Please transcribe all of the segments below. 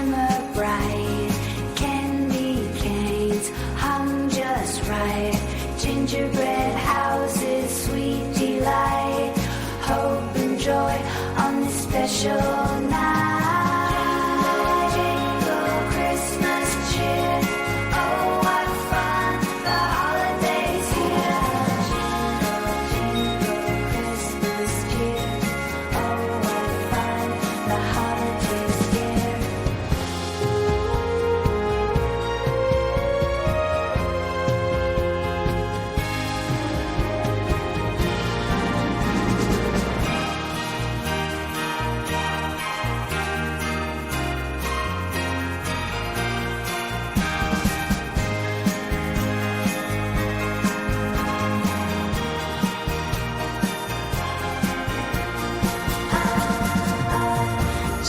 Summer bright, candy canes hung just right, gingerbread houses, sweet delight, hope and joy on this special night. Jingle Christmas cheer, oh what fun, the holidays here. Jingle, jingle Christmas cheer, oh what fun, the holidays here.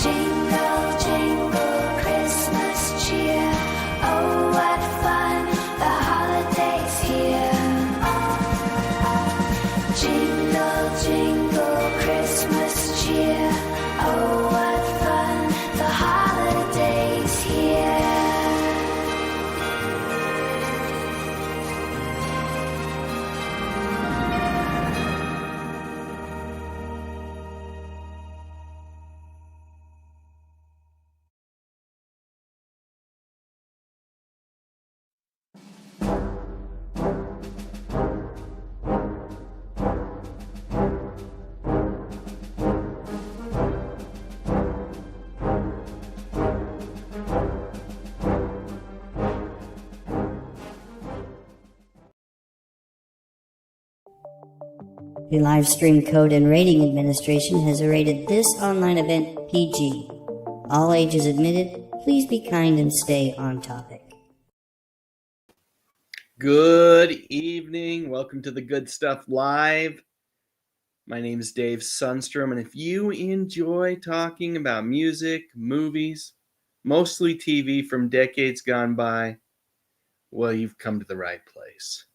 Jingle, jingle, Christmas cheer. Oh, what fun, the holidays here. Jingle, jingle, Christmas cheer. Oh, what fun, the holidays here. The Live Stream Code and Rating Administration has rated this online event PG. All ages admitted. Please be kind and stay on topic. Good evening. Welcome to the Good Stuff Live. My name is Dave Sundstrom, and if you enjoy talking about music, movies, mostly TV from decades gone by, well, you've come to the right place.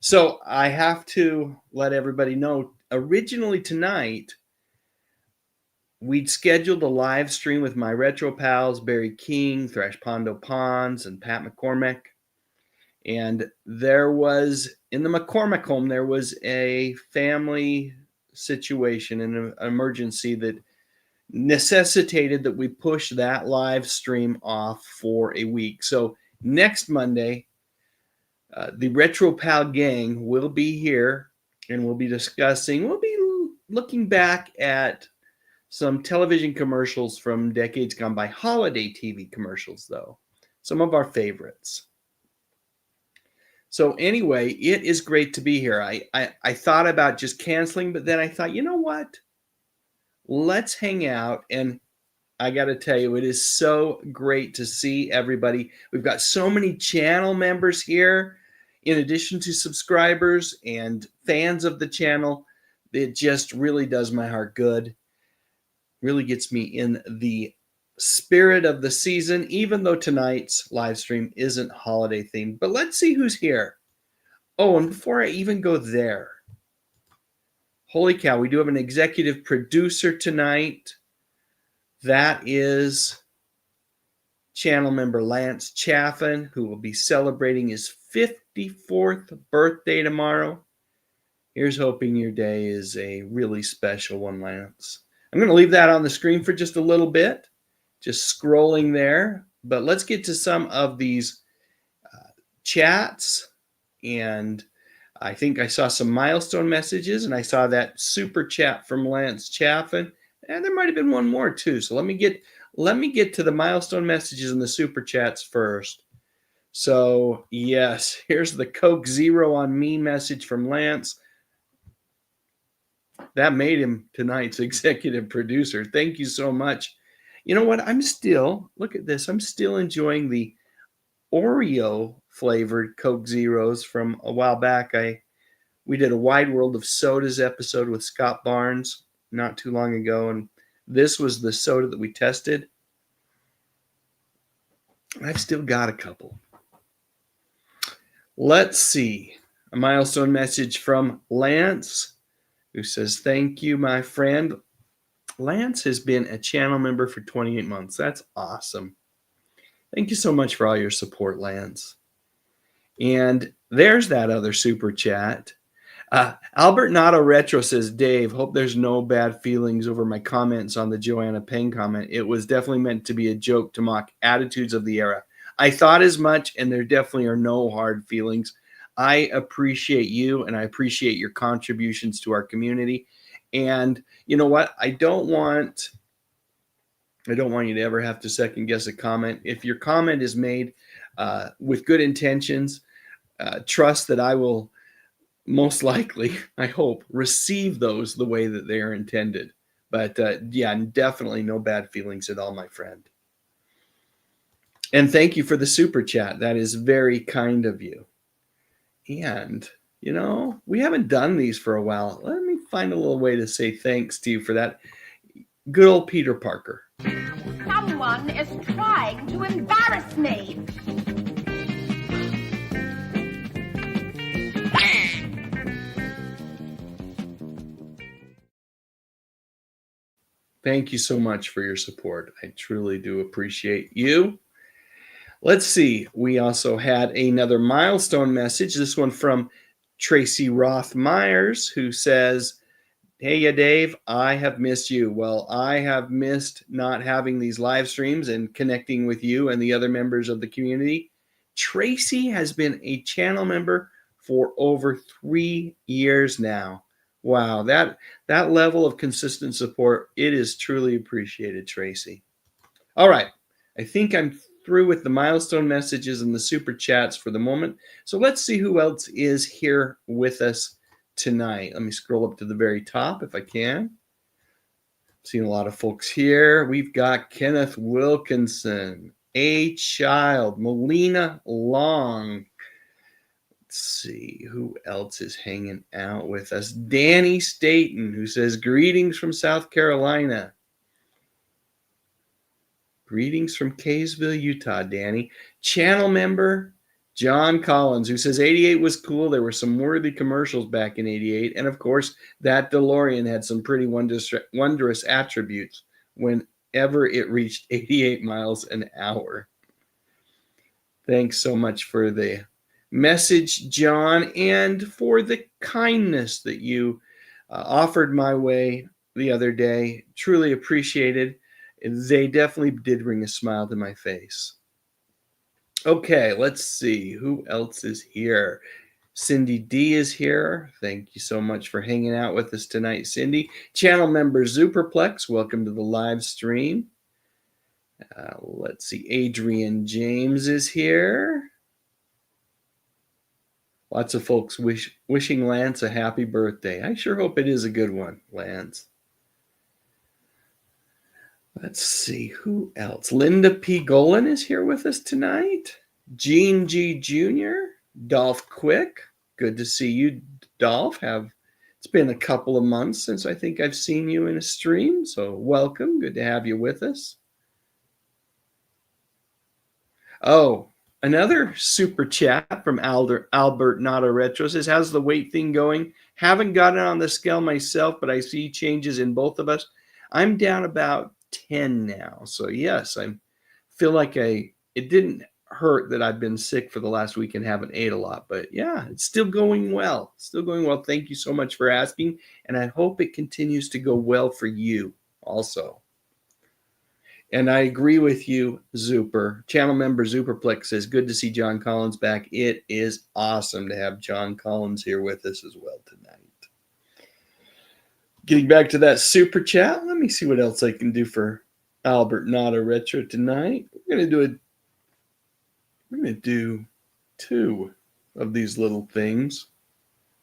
So I have to let everybody know, originally tonight, we'd scheduled a live stream with my retro pals, Barry King, Thrash Pondo Pons, and Pat McCormick. And there was, in the McCormick home, there was a family situation, an emergency that necessitated that we push that live stream off for a week. So next Monday, the Retro Pal gang will be here, and we'll be looking back at some television commercials from decades gone by, holiday TV commercials, though. Some of our favorites. So anyway, it is great to be here. I thought about just canceling, but then I thought, you know what? Let's hang out. And I got to tell you, it is so great to see everybody. We've got so many channel members here, in addition to subscribers and fans of the channel. It just really does my heart good. Really gets me in the spirit of the season, even though tonight's live stream isn't holiday themed. But let's see who's here. Oh, and before I even go there, holy cow, we do have an executive producer tonight. That is channel member Lance Chaffin, who will be celebrating his 54th birthday tomorrow. Here's hoping your day is a really special one, Lance. I'm going to leave that on the screen for just a little bit, just scrolling there. But let's get to some of these chats. And I think I saw some milestone messages, and I saw that super chat from Lance Chaffin. And there might have been one more too. So let me get to the milestone messages and the super chats first. So yes, here's the Coke Zero on me message from Lance. That made him tonight's executive producer. Thank you so much. You know what? Look at this. I'm still enjoying the Oreo flavored Coke Zeros from a while back. We did a Wide World of Sodas episode with Scott Barnes not too long ago, and this was the soda that we tested. I've still got a couple. Let's see. A milestone message from Lance, who says, thank you, my friend. Lance has been a channel member for 28 months. That's awesome. Thank you so much for all your support, Lance. And there's that other super chat. Albert Nato Retro says, Dave, hope there's no bad feelings over my comments on the Joanna Peng comment. It was definitely meant to be a joke to mock attitudes of the era. I thought as much, and there definitely are no hard feelings. I appreciate you, and I appreciate your contributions to our community. And you know what? I don't want you to ever have to second guess a comment. If your comment is made with good intentions, trust that I will most likely, I hope, receive those the way that they are intended. But yeah, definitely no bad feelings at all, my friend. And thank you for the super chat. That is very kind of you. And, you know, we haven't done these for a while. Let me find a little way to say thanks to you for that. Good old Peter Parker. Someone is trying to embarrass me. Thank you so much for your support. I truly do appreciate you. Let's see. We also had another milestone message. This one from Tracy Roth Myers, who says, hey, ya Dave, I have missed you. Well, I have missed not having these live streams and connecting with you and the other members of the community. Tracy has been a channel member for over 3 years now. Wow, that level of consistent support, it is truly appreciated, Tracy. All right, I think I'm through with the milestone messages and the super chats for the moment. So let's see who else is here with us tonight. Let me scroll up to the very top if I can. Seen a lot of folks here. We've got Kenneth Wilkinson, A Child, Melina Long. Let's see who else is hanging out with us. Danny Staten, who says, greetings from South Carolina. Greetings from Kaysville, Utah, Danny. Channel member John Collins, who says 88 was cool. There were some worthy commercials back in 88. And of course, that DeLorean had some pretty wondrous attributes whenever it reached 88 miles an hour. Thanks so much for the message, John, and for the kindness that you offered my way the other day. Truly appreciated. They definitely did bring a smile to my face. Okay, let's see who else is here. Cindy D is here. Thank you so much for hanging out with us tonight, Cindy. Channel member Superplex, welcome to the live stream. Let's see, Adrian James is here. Lots of folks wishing Lance a happy birthday. I sure hope it is a good one, Lance. Let's see, who else? Linda P. Golan is here with us tonight. Gene G. Jr., Dolph Quick. Good to see you, Dolph. It's been a couple of months since I think I've seen you in a stream, so welcome. Good to have you with us. Oh, another super chat from Albert Nada Retro says, how's the weight thing going? Haven't gotten on the scale myself, but I see changes in both of us. I'm down about 10 now. So yes, I feel like it didn't hurt that I've been sick for the last week and haven't ate a lot, but yeah, it's still going well. Still going well. Thank you so much for asking. And I hope it continues to go well for you also. And I agree with you, Zuper. Channel member Zuperplex says, good to see John Collins back. It is awesome to have John Collins here with us as well tonight. Getting back to that super chat, let me see what else I can do for Albert Nada Retro tonight. We're going to do 2 of these little things.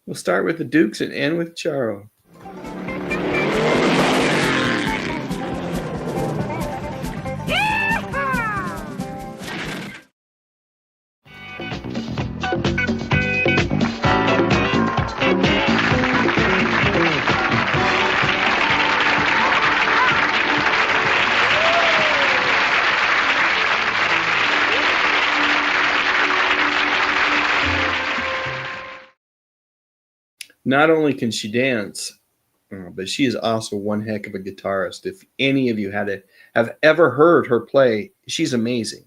We'll start with the Dukes and end with Charo. Not only can she dance, but she is also one heck of a guitarist. If any of you have ever heard her play, she's amazing.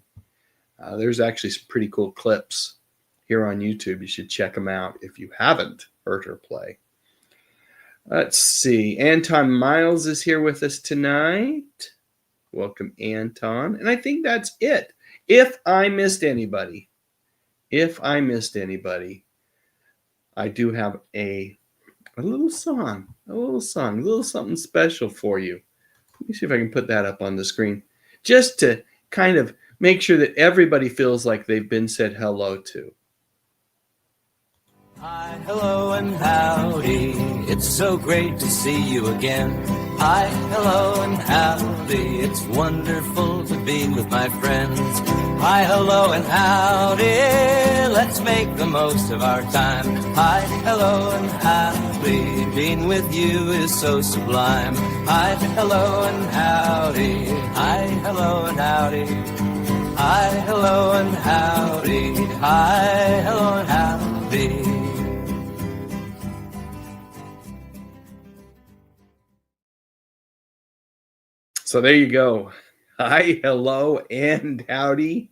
There's actually some pretty cool clips here on YouTube. You should check them out if you haven't heard her play. Let's see. Anton Miles is here with us tonight. Welcome, Anton. And I think that's it. If I missed anybody, I do have a little song, a little something special for you. Let me see if I can put that up on the screen, just to kind of make sure that everybody feels like they've been said hello to. Hi, hello, and howdy. It's so great to see you again. Hi, hello, and howdy. It's wonderful to be with my friends. Hi, hello, and howdy. Let's make the most of our time. Hi, hello, and howdy. Being with you is so sublime. Hi, hello, and howdy. Hi, hello, and howdy. Hi, hello, and howdy. Hi, hello, and howdy. So there you go. Hi, hello, and howdy.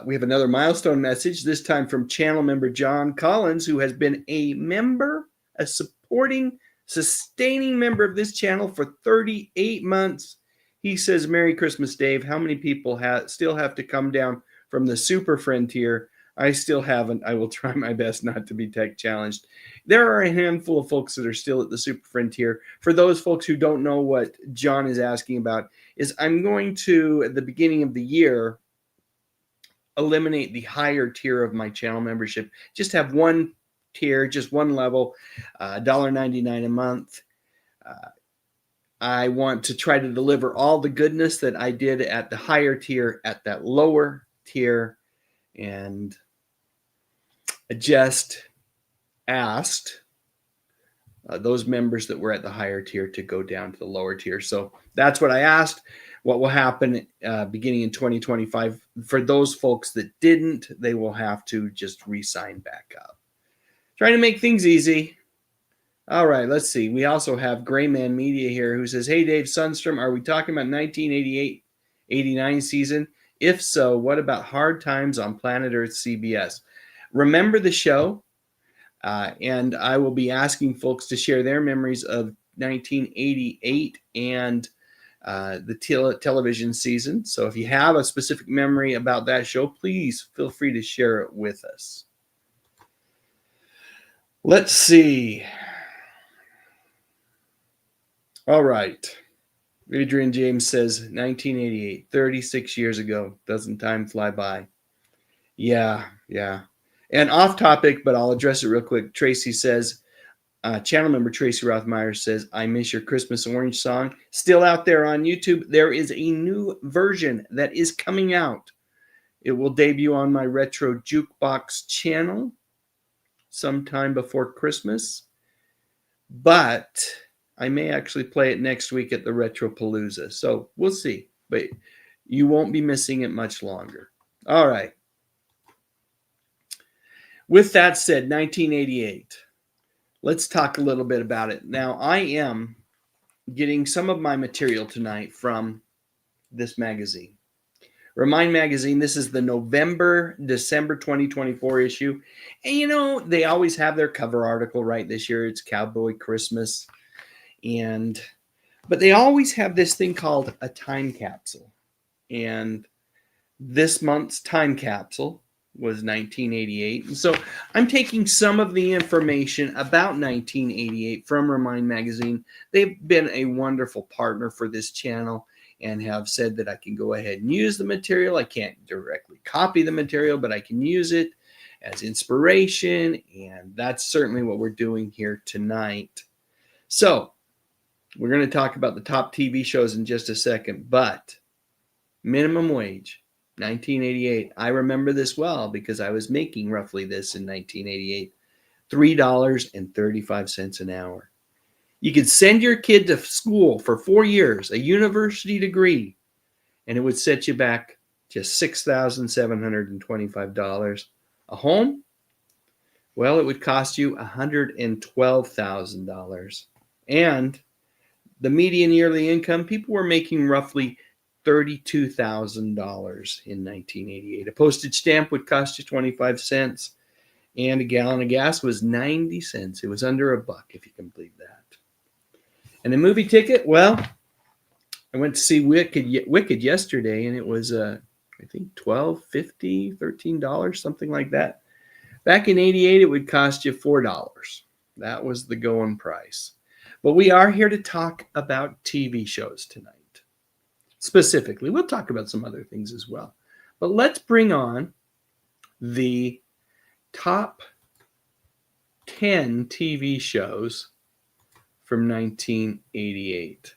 We have another milestone message, this time from channel member John Collins, who has been a member, a supporting, sustaining member of this channel for 38 months. He says, Merry Christmas, Dave. How many people still have to come down from the super friend tier? I still haven't. I will try my best not to be tech challenged. There are a handful of folks that are still at the super friend tier. For those folks who don't know what John is asking about, is I'm going to, at the beginning of the year, eliminate the higher tier of my channel membership. Just have one tier, just one level, $1.99 a month. I want to try to deliver all the goodness that I did at the higher tier at that lower tier. And I just asked those members that were at the higher tier to go down to the lower tier. So that's what I asked. What will happen beginning in 2025? For those folks that didn't, they will have to just re-sign back up. Trying to make things easy. All right, let's see. We also have Grayman Media here who says, hey, Dave Sundstrom, are we talking about 1988-89 season? If so, what about Hard Times on Planet Earth CBS? Remember the show? And I will be asking folks to share their memories of 1988 and the television season. So if you have a specific memory about that show, please feel free to share it with us. Let's see. All right. Adrian James says 1988, 36 years ago. Doesn't time fly by? Yeah. And off topic, but I'll address it real quick. Tracy says, channel member Tracy Rothmeyer says, I miss your Christmas Orange song. Still out there on YouTube. There is a new version that is coming out. It will debut on my Retro Jukebox channel sometime before Christmas. But I may actually play it next week at the Retropalooza. So we'll see. But you won't be missing it much longer. All right. With that said, 1988. Let's talk a little bit about it. Now, I am getting some of my material tonight from this magazine. Remind Magazine, this is the December 2024 issue. And you know, they always have their cover article, right? This year it's Cowboy Christmas. But they always have this thing called a time capsule. And this month's time capsule was 1988. And so I'm taking some of the information about 1988 from Remind Magazine. They've been a wonderful partner for this channel and have said that I can go ahead and use the material. I can't directly copy the material, but I can use it as inspiration. And that's certainly what we're doing here tonight. So we're going to talk about the top TV shows in just a second, but minimum wage, 1988. I remember this well because I was making roughly this in 1988, $3.35 an hour. You could send your kid to school for 4 years, a university degree, and it would set you back just $6,725. A home? Well, it would cost you $112,000. And the median yearly income, people were making roughly $32,000 in 1988. A postage stamp would cost you 25 cents, and a gallon of gas was 90 cents. It was under $1, if you can believe that. And a movie ticket, well, I went to see Wicked yesterday, and it was, I think, $12.50, $13, something like that. Back in 88, it would cost you $4. That was the going price. But we are here to talk about TV shows tonight. Specifically, we'll talk about some other things as well. But let's bring on the top 10 TV shows from 1988.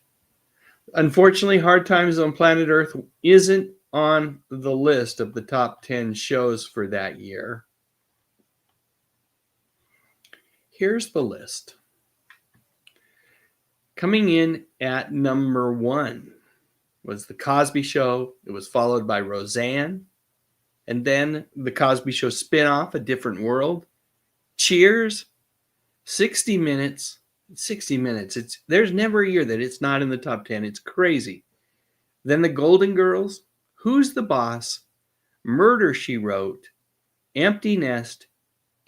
Unfortunately, Hard Times on Planet Earth isn't on the list of the top 10 shows for that year. Here's the list. Coming in at number 1 was The Cosby Show. It was followed by Roseanne. And then The Cosby Show spinoff, A Different World. Cheers. 60 Minutes. 60 Minutes. There's never a year that it's not in the top 10. It's crazy. Then The Golden Girls. Who's the Boss? Murder, She Wrote. Empty Nest.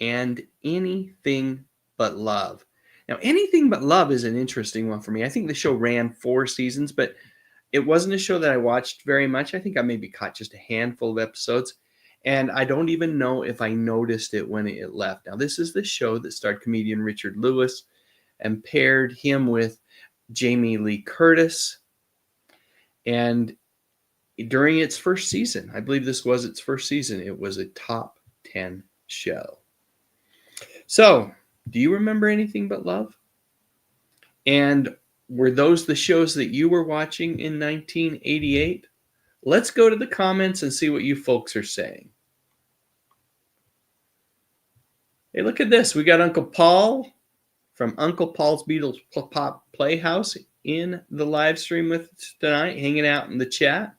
And Anything But Love. Now, Anything But Love is an interesting one for me. I think the show ran 4 seasons, but it wasn't a show that I watched very much. I think I maybe caught just a handful of episodes, and I don't even know if I noticed it when it left. Now, this is the show that starred comedian Richard Lewis and paired him with Jamie Lee Curtis. And during its first season, I believe this was its first season, it was a top 10 show. So, do you remember Anything But Love? And were those the shows that you were watching in 1988? Let's go to the comments and see what you folks are saying. Hey, look at this. We got Uncle Paul from Uncle Paul's Beatles Pop Playhouse in the live stream with us tonight, hanging out in the chat.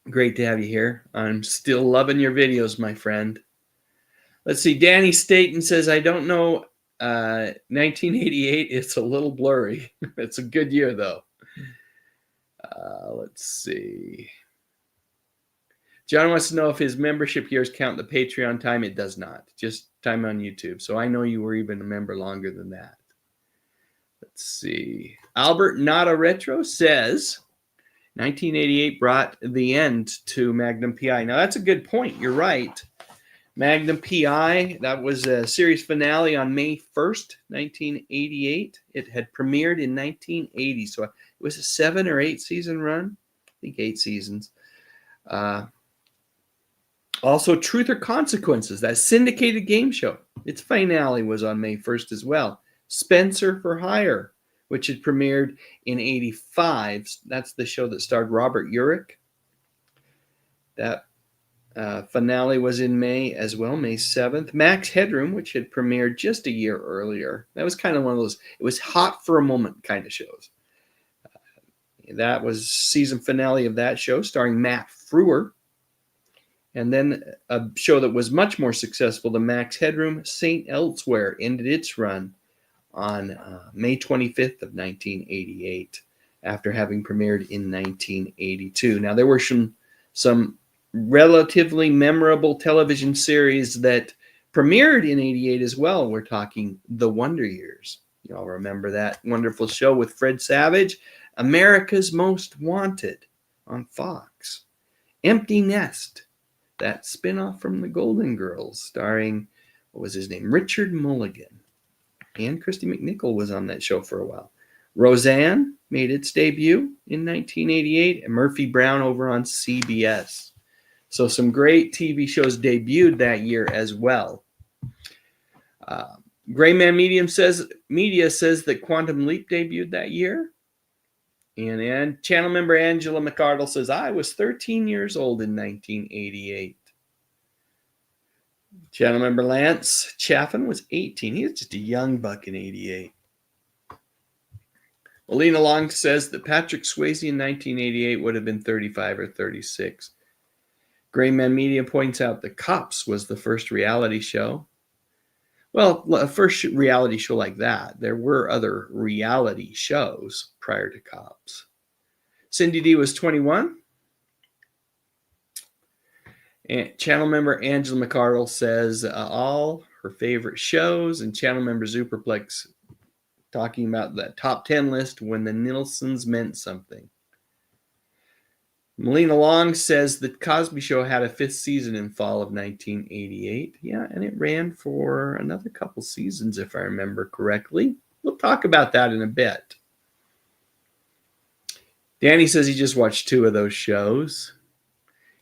Great to have you here. I'm still loving your videos, my friend. Let's see. Danny Staten says, I don't know 1988. It's a little blurry. It's a good year, though. Let's see. John wants to know if his membership years count the Patreon time. It does not. Just time on YouTube. So I know you were even a member longer than that. Let's see. Albert Nada Retro says 1988 brought the end to Magnum PI. Now, that's a good point. You're right. Magnum PI, that was a series finale on May 1st, 1988. It had premiered in 1980, so it was a 7 or 8 season run. I think 8 seasons. Also, Truth or Consequences, that syndicated game show. Its finale was on May 1st as well. Spencer for Hire, which had premiered in 85. That's the show that starred Robert Urich. That finale was in May as well, May 7th. Max Headroom, which had premiered just a year earlier. That was kind of one of those, it was hot for a moment kind of shows. That was season finale of that show, starring Matt Frewer. And then a show that was much more successful, the Max Headroom, St. Elsewhere, ended its run on May 25th of 1988 after having premiered in 1982. Now, there were some relatively memorable television series that premiered in 88 as well. We're talking The Wonder Years. You all remember that wonderful show with Fred Savage? America's Most Wanted on Fox. Empty Nest, that spinoff from The Golden Girls, starring, what was his name? Richard Mulligan. And Christy McNichol was on that show for a while. Roseanne made its debut in 1988, and Murphy Brown over on CBS. So some great TV shows debuted that year as well. Gray Man Media says that Quantum Leap debuted that year. And channel member Angela McArdle says, I was 13 years old in 1988. Channel member Lance Chaffin was 18. He was just a young buck in 88. Melina Long says that Patrick Swayze in 1988 would have been 35 or 36. Gray Man Media points out that Cops was the first reality show. Well, a first reality show like that. There were other reality shows prior to Cops. Cindy D was 21. And channel member Angela McArdle says all her favorite shows, and channel member Superplex talking about the top 10 list when the Nilsons meant something. Melina Long says the Cosby Show had a 5th season in fall of 1988. Yeah, and it ran for another couple seasons, if I remember correctly. We'll talk about that in a bit. Danny says he just watched 2 of those shows.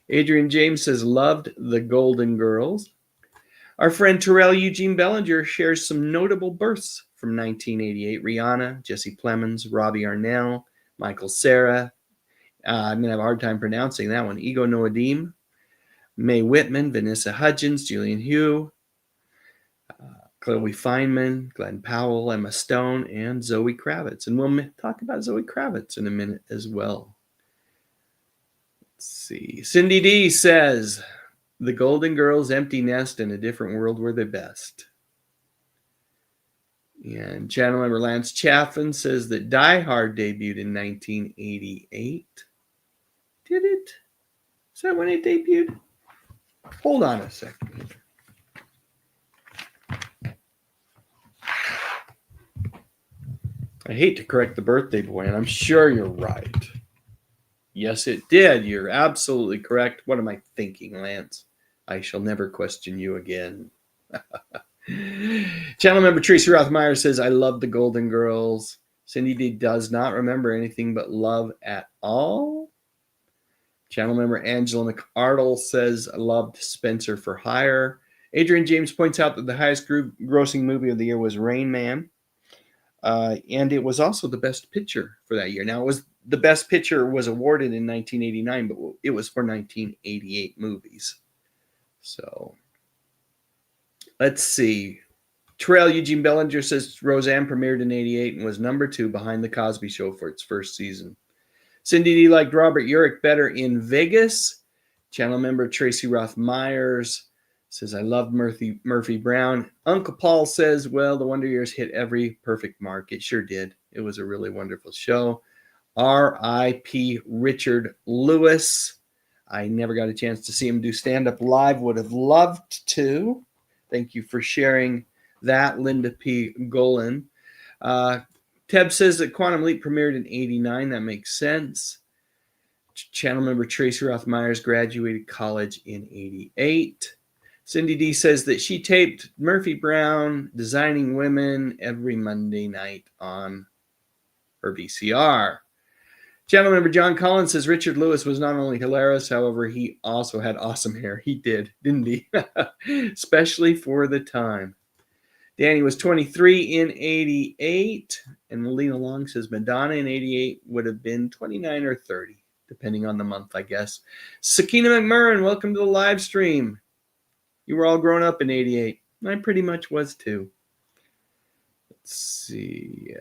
Adrian James says loved the Golden Girls. Our friend Terrell Eugene Bellinger shares some notable births from 1988. Rihanna, Jesse Plemons, Robbie Arnell, Michael Cera. I'm going to have a hard time pronouncing that one. Ego Noadim, Mae Whitman, Vanessa Hudgens, Julian Hugh, Chloe Fineman, Glenn Powell, Emma Stone, and Zoe Kravitz. And we'll talk about Zoe Kravitz in a minute as well. Let's see. Cindy D says, the Golden Girls, Empty Nest, and A Different World were the best. And channel member Lance Chaffin says that Die Hard debuted in 1988. Did it? Is that when it debuted? Hold on a second. I hate to correct the birthday boy, and I'm sure you're right. Yes, it did. You're absolutely correct. What am I thinking, Lance? I shall never question you again. Channel member Tracy Rothmeyer says, I love the Golden Girls. Cindy D does not remember anything but love at all. Channel member Angela McArdle says, I loved Spencer for Hire. Adrian James points out that the highest grossing movie of the year was Rain Man. And it was also the best picture for that year. Now, it was the best picture was awarded in 1989, but it was for 1988 movies. So, let's see. Terrell Eugene Bellinger says Roseanne premiered in 88 and was number 2 behind The Cosby Show for its first season. Cindy D liked Robert Urich better in Vegas. Channel member Tracy Roth Myers says, I loved Murphy Brown. Uncle Paul says, well, the Wonder Years hit every perfect mark. It sure did. It was a really wonderful show. R.I.P. Richard Lewis. I never got a chance to see him do stand-up live. Would have loved to. Thank you for sharing that, Linda P. Golan. Teb says that Quantum Leap premiered in 89. That makes sense. Channel member Tracy Roth Myers graduated college in 88. Cindy D says that she taped Murphy Brown Designing Women every Monday night on her VCR. Channel member John Collins says Richard Lewis was not only hilarious, however, he also had awesome hair. He did, didn't he? Especially for the time. Danny was 23 in 88. And Melina Long says Madonna in 88 would have been 29 or 30, depending on the month, I guess. Sakina McMurrin, welcome to the live stream. You were all grown up in 88. I pretty much was too. Let's see.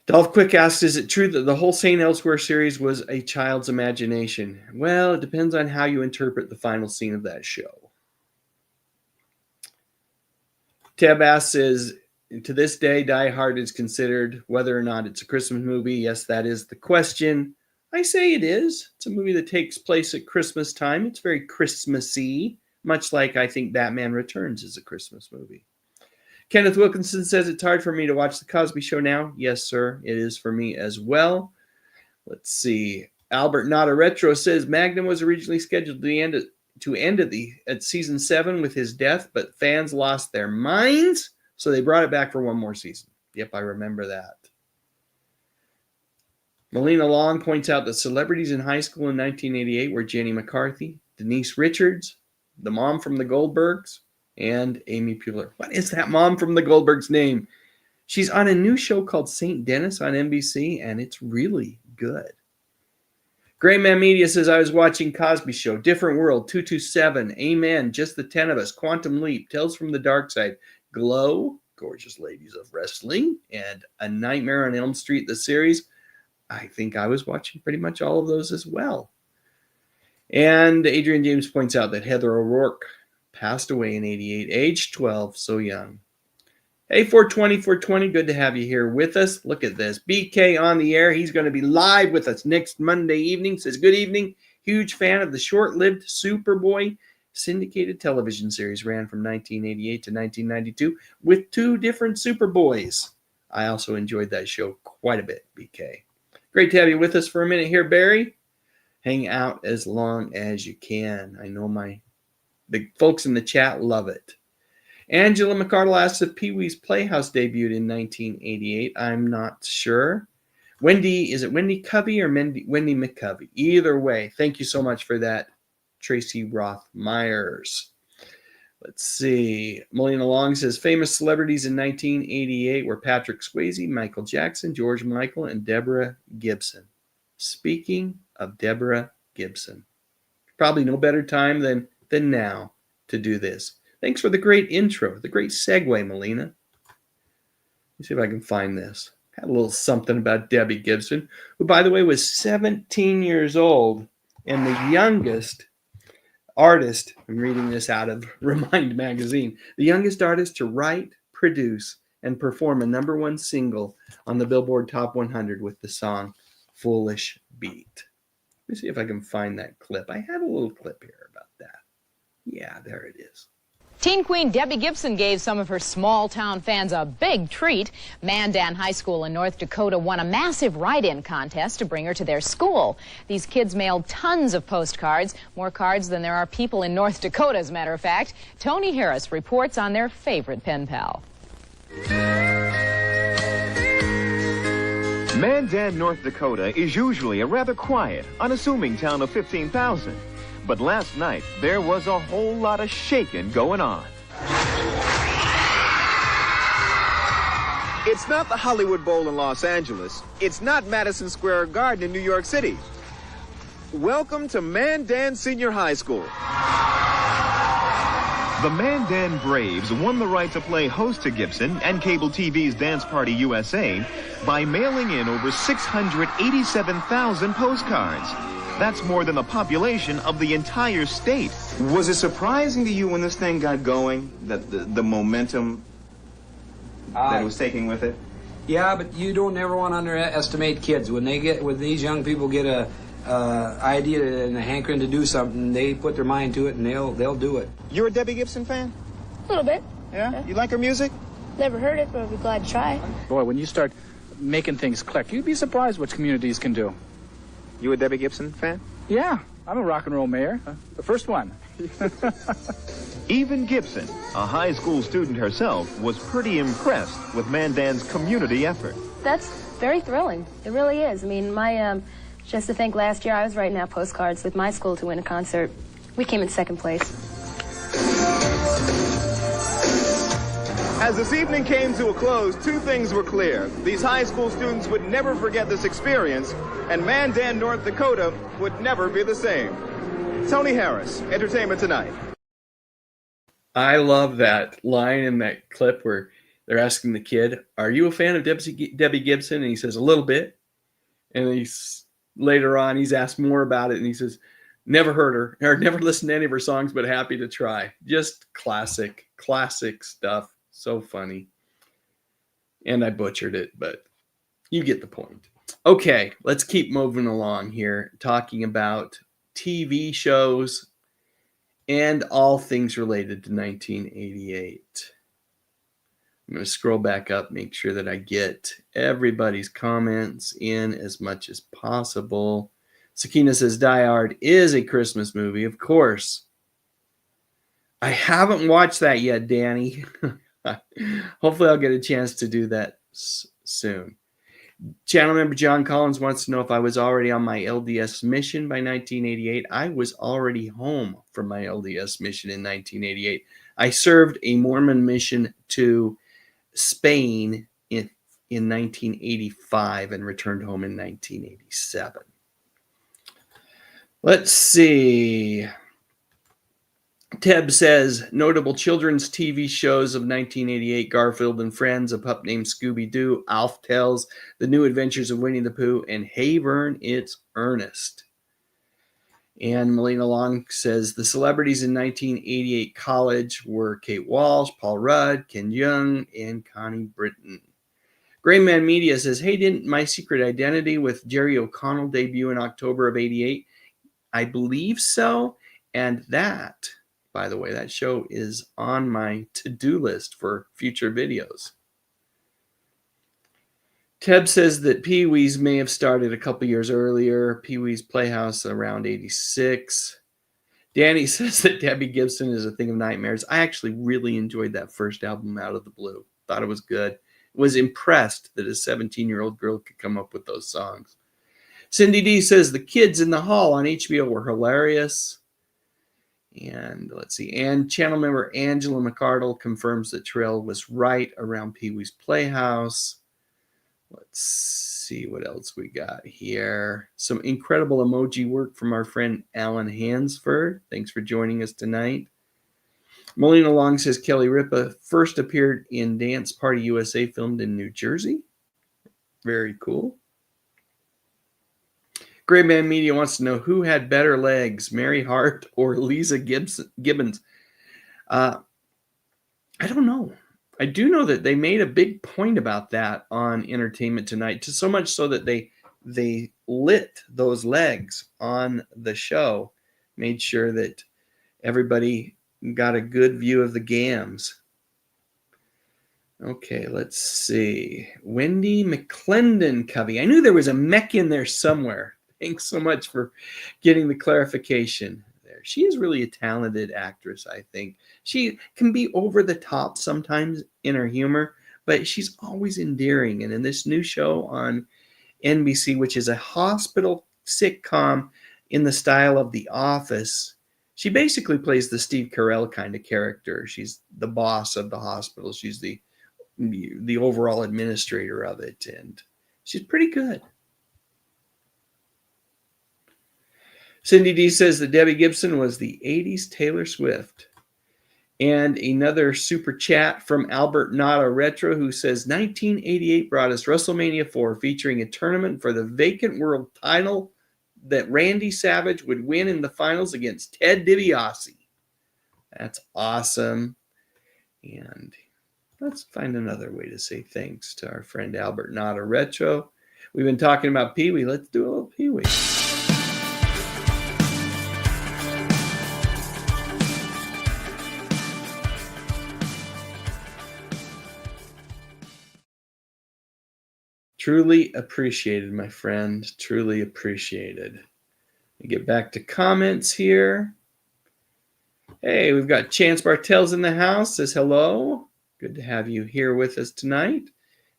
Dolph Quick asks, is it true that the whole St. Elsewhere series was a child's imagination? Well, it depends on how you interpret the final scene of that show. Teb asks, to this day, Die Hard is considered whether or not it's a Christmas movie. Yes, that is the question. I say it is. It's a movie that takes place at Christmas time. It's very Christmassy, much like I think Batman Returns is a Christmas movie. Kenneth Wilkinson says it's hard for me to watch The Cosby Show now. Yes, sir, it is for me as well. Let's see. Albert Nada Retro says Magnum was originally scheduled to end at season 7 with his death, but fans lost their minds, so they brought it back for one more season. Yep, I remember that. Melina Long points out that celebrities in high school in 1988 were Jenny McCarthy, Denise Richards, the mom from the Goldbergs, and Amy Poehler. What is that mom from the Goldbergs' name? She's on a new show called St. Dennis on NBC, and it's really good. Gray Man Media says, I was watching Cosby Show, Different World, 227, Amen, Just the 10 of Us, Quantum Leap, Tales from the Dark Side, Glow, Gorgeous Ladies of Wrestling, and A Nightmare on Elm Street, the series. I think I was watching pretty much all of those as well. And Adrian James points out that Heather O'Rourke passed away in 88, age 12, so young. Hey, 420, good to have you here with us. Look at this. BK on the air. He's going to be live with us next Monday evening. Says, good evening. Huge fan of the short-lived Superboy syndicated television series. Ran from 1988 to 1992 with 2 different Superboys. I also enjoyed that show quite a bit, BK. Great to have you with us for a minute here, Barry. Hang out as long as you can. I know the folks in the chat love it. Angela McCardle asks if Pee-wee's Playhouse debuted in 1988. I'm not sure. Is it Wendy Covey or Wendy McCovey? Either way, thank you so much for that, Tracy Roth Myers. Let's see. Melina Long says famous celebrities in 1988 were Patrick Swayze, Michael Jackson, George Michael, and Deborah Gibson. Speaking of Deborah Gibson, probably no better time than now to do this. Thanks for the great intro, the great segue, Melina. Let me see if I can find this. Had a little something about Debbie Gibson, who, by the way, was 17 years old and the youngest artist, I'm reading this out of Remind magazine, the youngest artist to write, produce, and perform a #1 single on the Billboard Top 100 with the song Foolish Beat. Let me see if I can find that clip. I had a little clip here about that. Yeah, there it is. Teen queen Debbie Gibson gave some of her small-town fans a big treat. Mandan High School in North Dakota won a massive write-in contest to bring her to their school. These kids mailed tons of postcards, more cards than there are people in North Dakota, as a matter of fact. Tony Harris reports on their favorite pen pal. Mandan, North Dakota is usually a rather quiet, unassuming town of 15,000. But last night, there was a whole lot of shaking going on. It's not the Hollywood Bowl in Los Angeles. It's not Madison Square Garden in New York City. Welcome to Mandan Senior High School. The Mandan Braves won the right to play host to Gibson and cable TV's Dance Party USA by mailing in over 687,000 postcards. That's more than the population of the entire state. Was it surprising to you when this thing got going, that the momentum that it was taking with it? Yeah, but you don't ever want to underestimate kids. When these young people get a idea and a hankering to do something, they put their mind to it and they'll do it. You're a Debbie Gibson fan? A little bit. Yeah? You like her music? Never heard it, but I'd be glad to try. Boy, when you start making things click, you'd be surprised what communities can do. You a Debbie Gibson fan? Yeah, I'm a rock and roll mayor. The first one. Even Gibson, a high school student herself, was pretty impressed with Mandan's community effort. That's very thrilling. It really is. I mean, just to think last year I was writing out postcards with my school to win a concert. We came in second place. As this evening came to a close, 2 things were clear. These high school students would never forget this experience, and Mandan, North Dakota would never be the same. Tony Harris, Entertainment Tonight. I love that line in that clip where they're asking the kid, are you a fan of Debbie Gibson? And he says, a little bit. And later on, he's asked more about it, and he says, never heard her, or never listened to any of her songs, but happy to try. Just classic stuff. So funny. And I butchered it, but you get the point. Okay, let's keep moving along here, talking about TV shows and all things related to 1988. I'm going to scroll back up, make sure that I get everybody's comments in as much as possible. Sakina says Die Hard is a Christmas movie, of course. I haven't watched that yet, Danny. Hopefully I'll get a chance to do that soon. Channel member John Collins wants to know if I was already on my LDS mission by 1988. I was already home from my LDS mission in 1988. I served a Mormon mission to Spain in 1985 and returned home in 1987. Let's see. Teb says, notable children's TV shows of 1988, Garfield and Friends, A Pup Named Scooby-Doo, Alf Tells, The New Adventures of Winnie the Pooh, and Hey Vern, It's Ernest. And Melina Long says the celebrities in 1988 college were Kate Walsh, Paul Rudd, Ken Jeong, and Connie Britton. Grayman Media says, hey, didn't My Secret Identity with Jerry O'Connell debut in October of 88? I believe so. And that, by the way, that show is on my to-do list for future videos. Teb says that Pee-wee's may have started a couple years earlier. Pee-wee's Playhouse around 86. Danny says that Debbie Gibson is a thing of nightmares. I actually really enjoyed that first album, Out of the Blue. Thought it was good. Was impressed that a 17-year-old girl could come up with those songs. Cindy D says the kids in the hall on HBO were hilarious. And let's see. And channel member Angela McArdle confirms that Terrell was right around Pee-wee's Playhouse. Let's see what else we got here. Some incredible emoji work from our friend Alan Hansford. Thanks for joining us tonight. Melina Long says Kelly Ripa first appeared in Dance Party USA, filmed in New Jersey. Very cool. Gray Man Media wants to know who had better legs, Mary Hart or Lisa Gibbons. I don't know. I do know that they made a big point about that on Entertainment Tonight, to so much so that they lit those legs on the show, made sure that everybody got a good view of the gams. Okay, let's see. Wendy McClendon Covey. I knew there was a mech in there somewhere. Thanks so much for getting the clarification there. She is really a talented actress, I think. She can be over the top sometimes in her humor, but she's always endearing. And in this new show on NBC, which is a hospital sitcom in the style of The Office, she basically plays the Steve Carell kind of character. She's the boss of the hospital. She's the overall administrator of it, and she's pretty good. Cindy D says that Debbie Gibson was the 80s Taylor Swift. And another super chat from Albert Nada Retro, who says 1988 brought us WrestleMania 4, featuring a tournament for the vacant world title that Randy Savage would win in the finals against Ted DiBiase. That's awesome. And let's find another way to say thanks to our friend Albert Nada Retro. We've been talking about Pee-wee. Let's do a little Pee-wee. Truly appreciated, my friend. Truly appreciated. We get back to comments here. Hey, we've got Chance Bartels in the house. Says hello. Good to have you here with us tonight.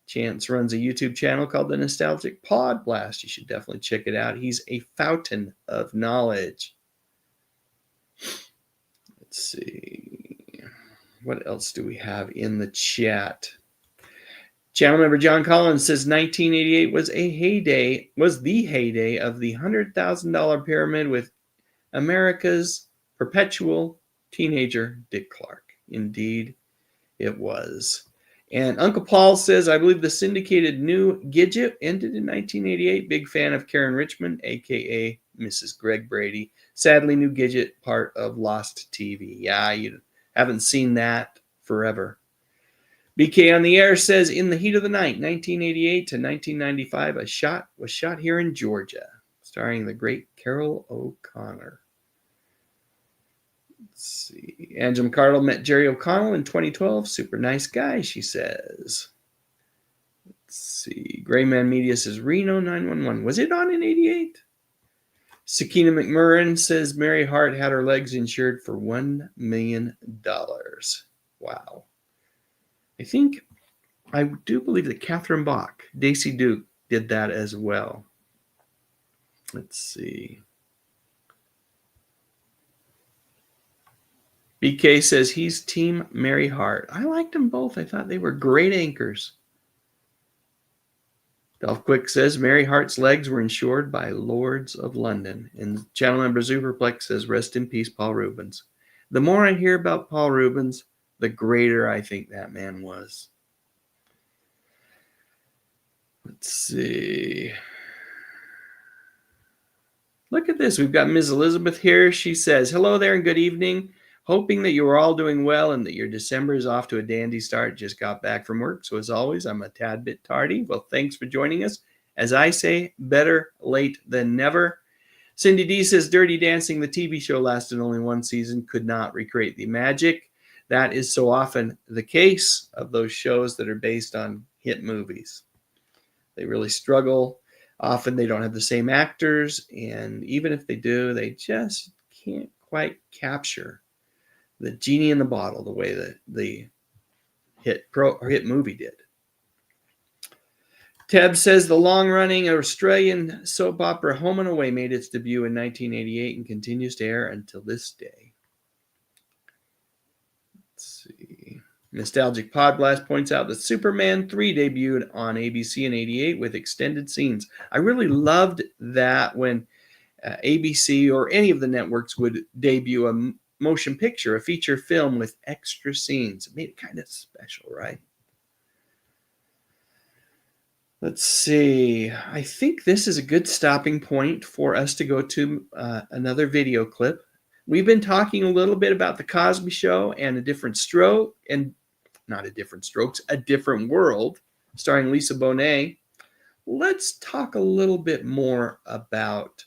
Chance runs a YouTube channel called The Nostalgic Pod Blast. You should definitely check it out. He's a fountain of knowledge. Let's see. What else do we have in the chat? Channel member John Collins says 1988 was the heyday of the $100,000 pyramid with America's perpetual teenager Dick Clark. Indeed, it was. And Uncle Paul says, I believe the syndicated new Gidget ended in 1988. Big fan of Karen Richmond, a.k.a. Mrs. Greg Brady. Sadly, new Gidget, part of Lost TV. Yeah, you haven't seen that forever. BK on the Air says, in the heat of the night, 1988 to 1995, a shot was shot here in Georgia, starring the great Carol O'Connor. Let's see. Angela McArdle met Jerry O'Connell in 2012. Super nice guy, she says. Let's see. Grayman Media says, Reno 911. Was it on in 88? Sakina McMurrin says, Mary Hart had her legs insured for $1 million. Wow. I do believe that Catherine Bach, Daisy Duke, did that as well. Let's see. BK says he's Team Mary Hart. I liked them both. I thought they were great anchors. Dolph Quick says Mary Hart's legs were insured by Lords of London. And channel member Superplex says, rest in peace, Paul Rubens. The more I hear about Paul Rubens, the greater I think that man was. Let's see. Look at this. We've got Ms. Elizabeth here. She says, hello there and good evening. Hoping that you are all doing well and that your December is off to a dandy start. Just got back from work. So as always, I'm a tad bit tardy. Well, thanks for joining us. As I say, better late than never. Cindy D says, Dirty Dancing, the TV show, lasted only one season, could not recreate the magic. That is so often the case of those shows that are based on hit movies. They really struggle. Often they don't have the same actors, and even if they do, they just can't quite capture the genie in the bottle the way that the hit movie did. Teb says the long-running Australian soap opera Home and Away made its debut in 1988 and continues to air until this day. Let's see. Nostalgic Podblast points out that Superman 3 debuted on ABC in 88 with extended scenes. I really loved that when ABC or any of the networks would debut a motion picture, a feature film with extra scenes. It made it kind of special, right? Let's see. I think this is a good stopping point for us to go to another video clip. We've been talking a little bit about The Cosby Show and A Different Stroke, and not A Different Strokes, A Different World, starring Lisa Bonet. Let's talk a little bit more about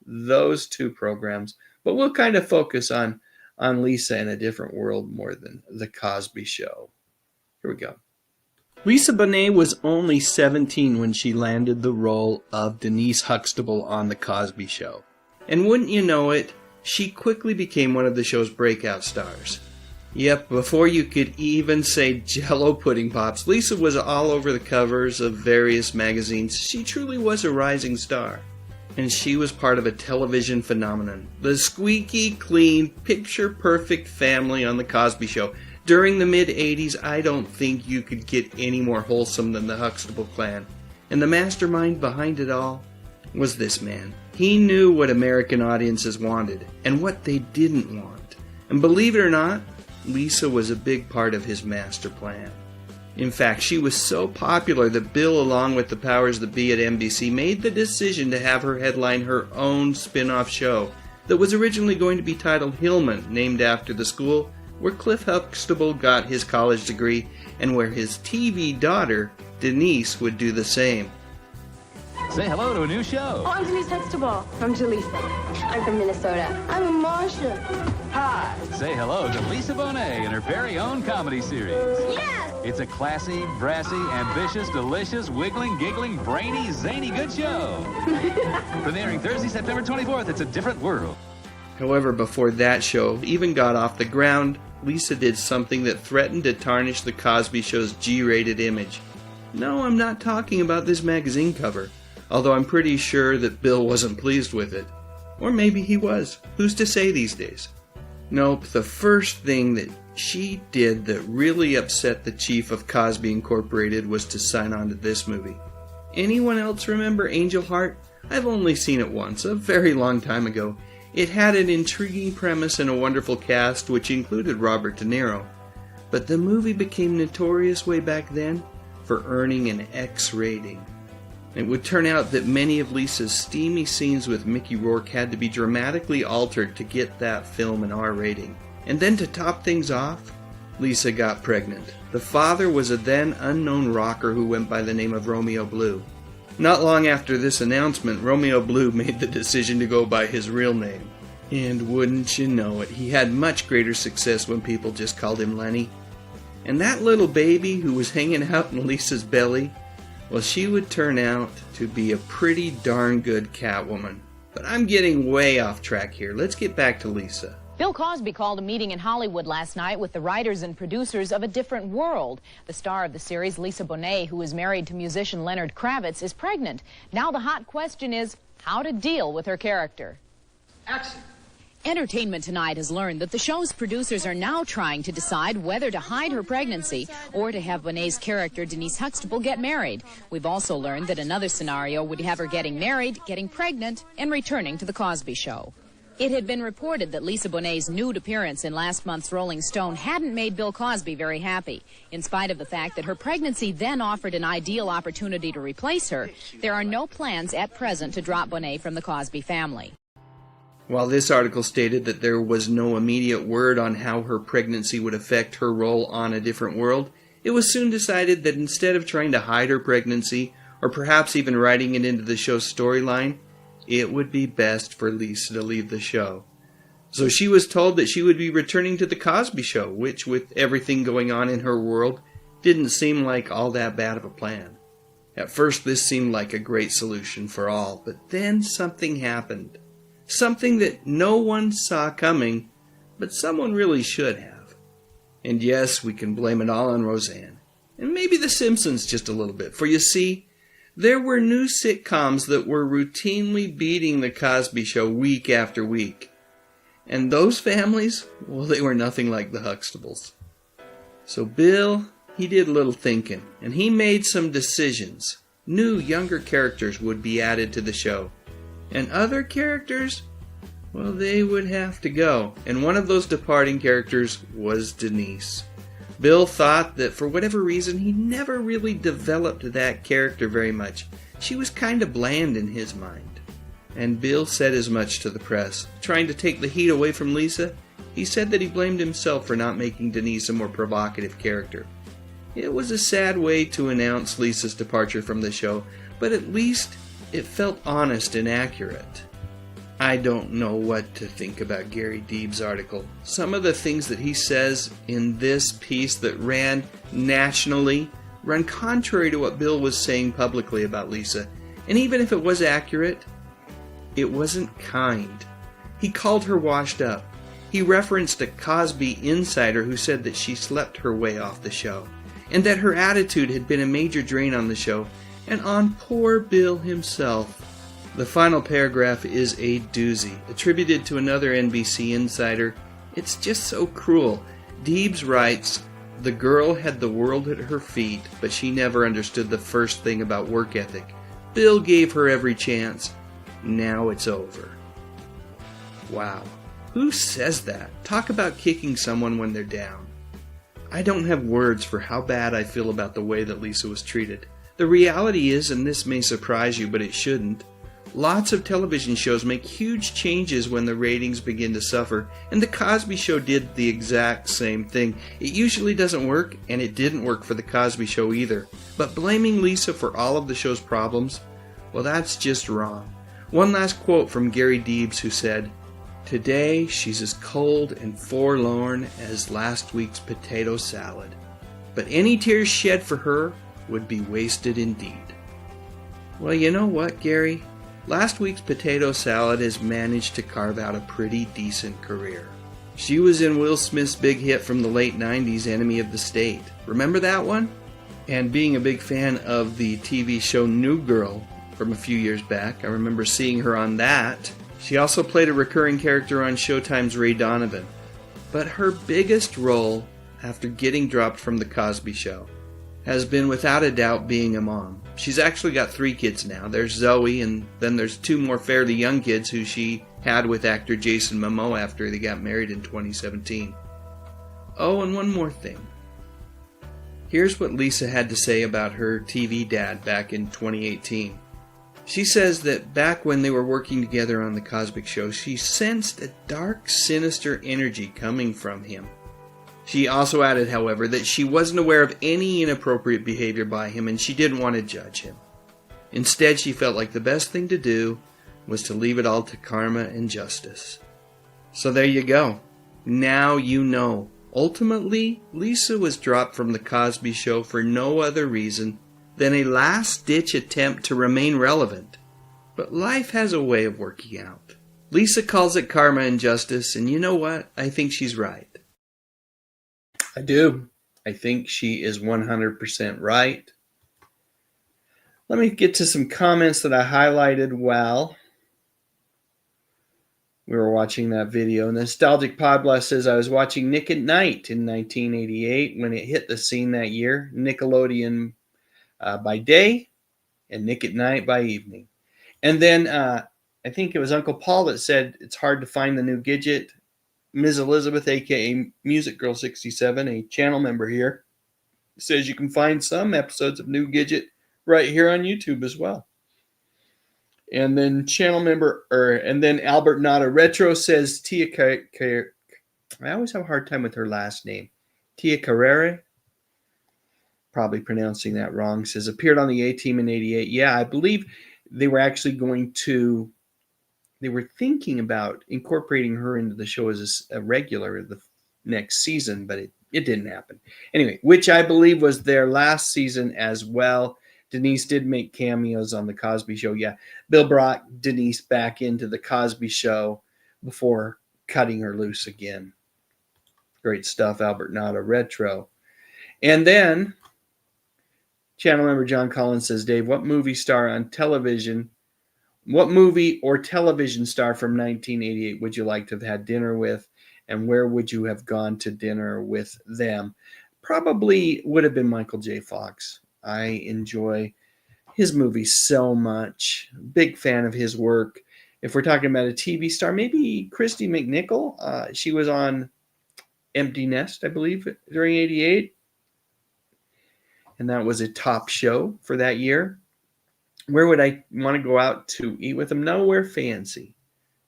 those two programs, but we'll kind of focus on Lisa and A Different World more than The Cosby Show. Here we go. Lisa Bonet was only 17 when she landed the role of Denise Huxtable on The Cosby Show. And wouldn't you know it, she quickly became one of the show's breakout stars. Yep, before you could even say Jell-O pudding pops, Lisa was all over the covers of various magazines. She truly was a rising star. And she was part of a television phenomenon. The squeaky clean, picture-perfect family on The Cosby Show. During the mid-'80s, I don't think you could get any more wholesome than the Huxtable clan. And the mastermind behind it all was this man. He knew what American audiences wanted and what they didn't want. And believe it or not, Lisa was a big part of his master plan. In fact, she was so popular that Bill, along with the powers that be at NBC, made the decision to have her headline her own spin-off show that was originally going to be titled Hillman, named after the school where Cliff Huxtable got his college degree and where his TV daughter, Denise, would do the same. Say hello to a new show. Oh, I'm Denise Huxtable. I'm Jaleesa. I'm from Minnesota. I'm a Marsha. Hi. Say hello to Lisa Bonet and her very own comedy series. Yes! It's a classy, brassy, ambitious, delicious, wiggling, giggling, brainy, zany good show. Premiering Thursday, September 24th, It's a Different World. However, before that show even got off the ground, Lisa did something that threatened to tarnish The Cosby Show's G-rated image. No, I'm not talking about this magazine cover, although I'm pretty sure that Bill wasn't pleased with it. Or maybe he was. Who's to say these days? Nope, the first thing that she did that really upset the chief of Cosby Incorporated was to sign on to this movie. Anyone else remember Angel Heart? I've only seen it once, a very long time ago. It had an intriguing premise and a wonderful cast, which included Robert De Niro. But the movie became notorious way back then for earning an X rating. It would turn out that many of Lisa's steamy scenes with Mickey Rourke had to be dramatically altered to get that film an R rating. And then to top things off, Lisa got pregnant. The father was a then unknown rocker who went by the name of Romeo Blue. Not long after this announcement, Romeo Blue made the decision to go by his real name. And wouldn't you know it, he had much greater success when people just called him Lenny. And that little baby who was hanging out in Lisa's belly, well, she would turn out to be a pretty darn good Catwoman. But I'm getting way off track here. Let's get back to Lisa. Bill Cosby called a meeting in Hollywood last night with the writers and producers of A Different World. The star of the series, Lisa Bonet, who is married to musician Leonard Kravitz, is pregnant. Now the hot question is how to deal with her character. Action. Entertainment Tonight has learned that the show's producers are now trying to decide whether to hide her pregnancy or to have Bonet's character, Denise Huxtable, get married. We've also learned that another scenario would have her getting married, getting pregnant, and returning to The Cosby Show. It had been reported that Lisa Bonet's nude appearance in last month's Rolling Stone hadn't made Bill Cosby very happy. In spite of the fact that her pregnancy then offered an ideal opportunity to replace her, there are no plans at present to drop Bonet from the Cosby family. While this article stated that there was no immediate word on how her pregnancy would affect her role on A Different World, it was soon decided that instead of trying to hide her pregnancy, or perhaps even writing it into the show's storyline, it would be best for Lisa to leave the show. So she was told that she would be returning to The Cosby Show, which, with everything going on in her world, didn't seem like all that bad of a plan. At first, this seemed like a great solution for all, but then something happened. Something that no one saw coming, but someone really should have. And yes, we can blame it all on Roseanne. And maybe The Simpsons just a little bit. For you see, there were new sitcoms that were routinely beating The Cosby Show week after week. And those families, well, they were nothing like the Huxtables. So Bill, he did a little thinking, and he made some decisions. New, younger characters would be added to the show. And other characters, well, they would have to go. And one of those departing characters was Denise. Bill thought that for whatever reason, he never really developed that character very much. She was kind of bland in his mind. And Bill said as much to the press. Trying to take the heat away from Lisa, he said that he blamed himself for not making Denise a more provocative character. It was a sad way to announce Lisa's departure from the show, but at least it felt honest and accurate. I don't know what to think about Gary Deeb's article. Some of the things that he says in this piece that ran nationally run contrary to what Bill was saying publicly about Lisa. And even if it was accurate, it wasn't kind. He called her washed up. He referenced a Cosby insider who said that she slept her way off the show, and that her attitude had been a major drain on the show, and on poor Bill himself. The final paragraph is a doozy, attributed to another NBC insider. It's just so cruel. Deebs writes, "The girl had the world at her feet, but she never understood the first thing about work ethic. Bill gave her every chance. Now it's over." Wow. Who says that? Talk about kicking someone when they're down. I don't have words for how bad I feel about the way that Lisa was treated. The reality is, and this may surprise you, but it shouldn't, lots of television shows make huge changes when the ratings begin to suffer, and The Cosby Show did the exact same thing. It usually doesn't work, and it didn't work for The Cosby Show either. But blaming Lisa for all of the show's problems, well, that's just wrong. One last quote from Gary Deebs, who said, "Today she's as cold and forlorn as last week's potato salad. But any tears shed for her would be wasted indeed." Well, you know what, Gary? Last week's potato salad has managed to carve out a pretty decent career. She was in Will Smith's big hit from the late 90s, Enemy of the State. Remember that one? And being a big fan of the TV show New Girl from a few years back, I remember seeing her on that. She also played a recurring character on Showtime's Ray Donovan. But her biggest role, after getting dropped from The Cosby Show, has been without a doubt being a mom. She's actually got 3 kids now. There's Zoe, and then there's 2 more fairly young kids who she had with actor Jason Momoa after they got married in 2017. Oh, and one more thing. Here's what Lisa had to say about her TV dad back in 2018. She says that back when they were working together on The Cosby Show, she sensed a dark, sinister energy coming from him. She also added, however, that she wasn't aware of any inappropriate behavior by him and she didn't want to judge him. Instead, she felt like the best thing to do was to leave it all to karma and justice. So there you go. Now you know. Ultimately, Lisa was dropped from The Cosby Show for no other reason than a last-ditch attempt to remain relevant. But life has a way of working out. Lisa calls it karma and justice, and you know what? I think she's right. I do. I think she is 100% right. Let me get to some comments that I highlighted while we were watching that video. Nostalgic Podblast says, "I was watching Nick at Night in 1988 when it hit the scene that year. Nickelodeon by day and Nick at Night by evening." And then I think it was Uncle Paul that said it's hard to find the new Gidget. Ms. Elizabeth, a.k.a. Music Girl 67, a channel member here, says you can find some episodes of New Gidget right here on YouTube as well. And then channel member, and then Albert Nada Retro says Tia I always have a hard time with her last name. Tia Carrere, probably pronouncing that wrong, says appeared on the A-Team in 88. Yeah, I believe they were actually they were thinking about incorporating her into the show as a regular the next season, but it didn't happen. Anyway, which I believe was their last season as well. Denise did make cameos on The Cosby Show. Yeah, Bill brought Denise back into The Cosby Show before cutting her loose again. Great stuff, Albert Nada Retro. And then channel member John Collins says, Dave, what movie or television star from 1988 would you like to have had dinner with, and where would you have gone to dinner with them? Probably would have been Michael J. Fox. I enjoy his movies so much. Big fan of his work. If we're talking about a TV star, maybe Christy McNichol. She was on Empty Nest, I believe, during 88. And that was a top show for that year. Where would I want to go out to eat with them? Nowhere fancy.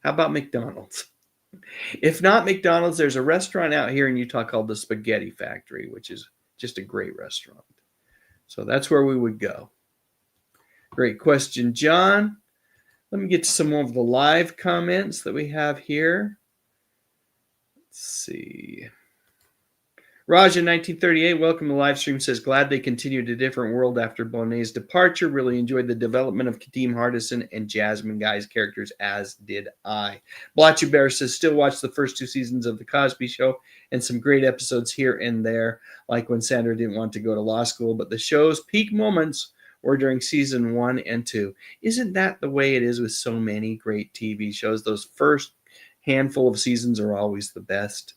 How about McDonald's? If not McDonald's, there's a restaurant out here in Utah called the Spaghetti Factory, which is just a great restaurant. So that's where we would go. Great question, John. Let me get to some more of the live comments that we have here. Let's see. Raj in 1938, welcome to the live stream, says, glad they continued A Different World after Bonet's departure. Really enjoyed the development of Kadeem Hardison and Jasmine Guy's characters, as did I. Blotchy Bear says, still watch the first 2 seasons of The Cosby Show and some great episodes here and there, like when Sandra didn't want to go to law school, but the show's peak moments were during season 1 and 2. Isn't that the way it is with so many great TV shows? Those first handful of seasons are always the best.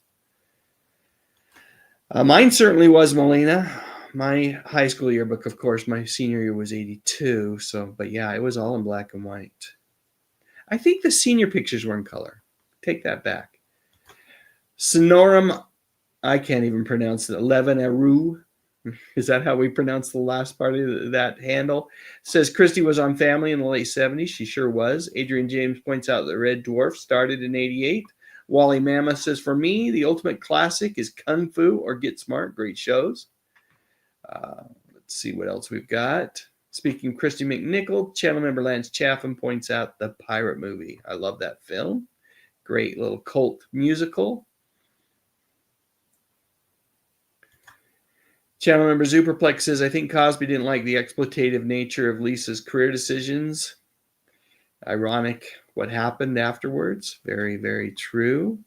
Mine certainly was, Melina. My high school yearbook, of course, my senior year was 82. But yeah, it was all in black and white. I think the senior pictures were in color. Take that back. Sonorum, I can't even pronounce it. 11 Aru. Is that how we pronounce the last part of that handle? Says Christy was on Family in the late 70s. She sure was. Adrian James points out that Red Dwarf started in 88. Wally Mama says, for me, the ultimate classic is Kung Fu or Get Smart. Great shows. Let's see what else we've got. Speaking of Christy McNichol, channel member Lance Chaffin points out The Pirate Movie. I love that film. Great little cult musical. Channel member Superplex says, I think Cosby didn't like the exploitative nature of Lisa's career decisions. Ironic what happened afterwards. Very, very true.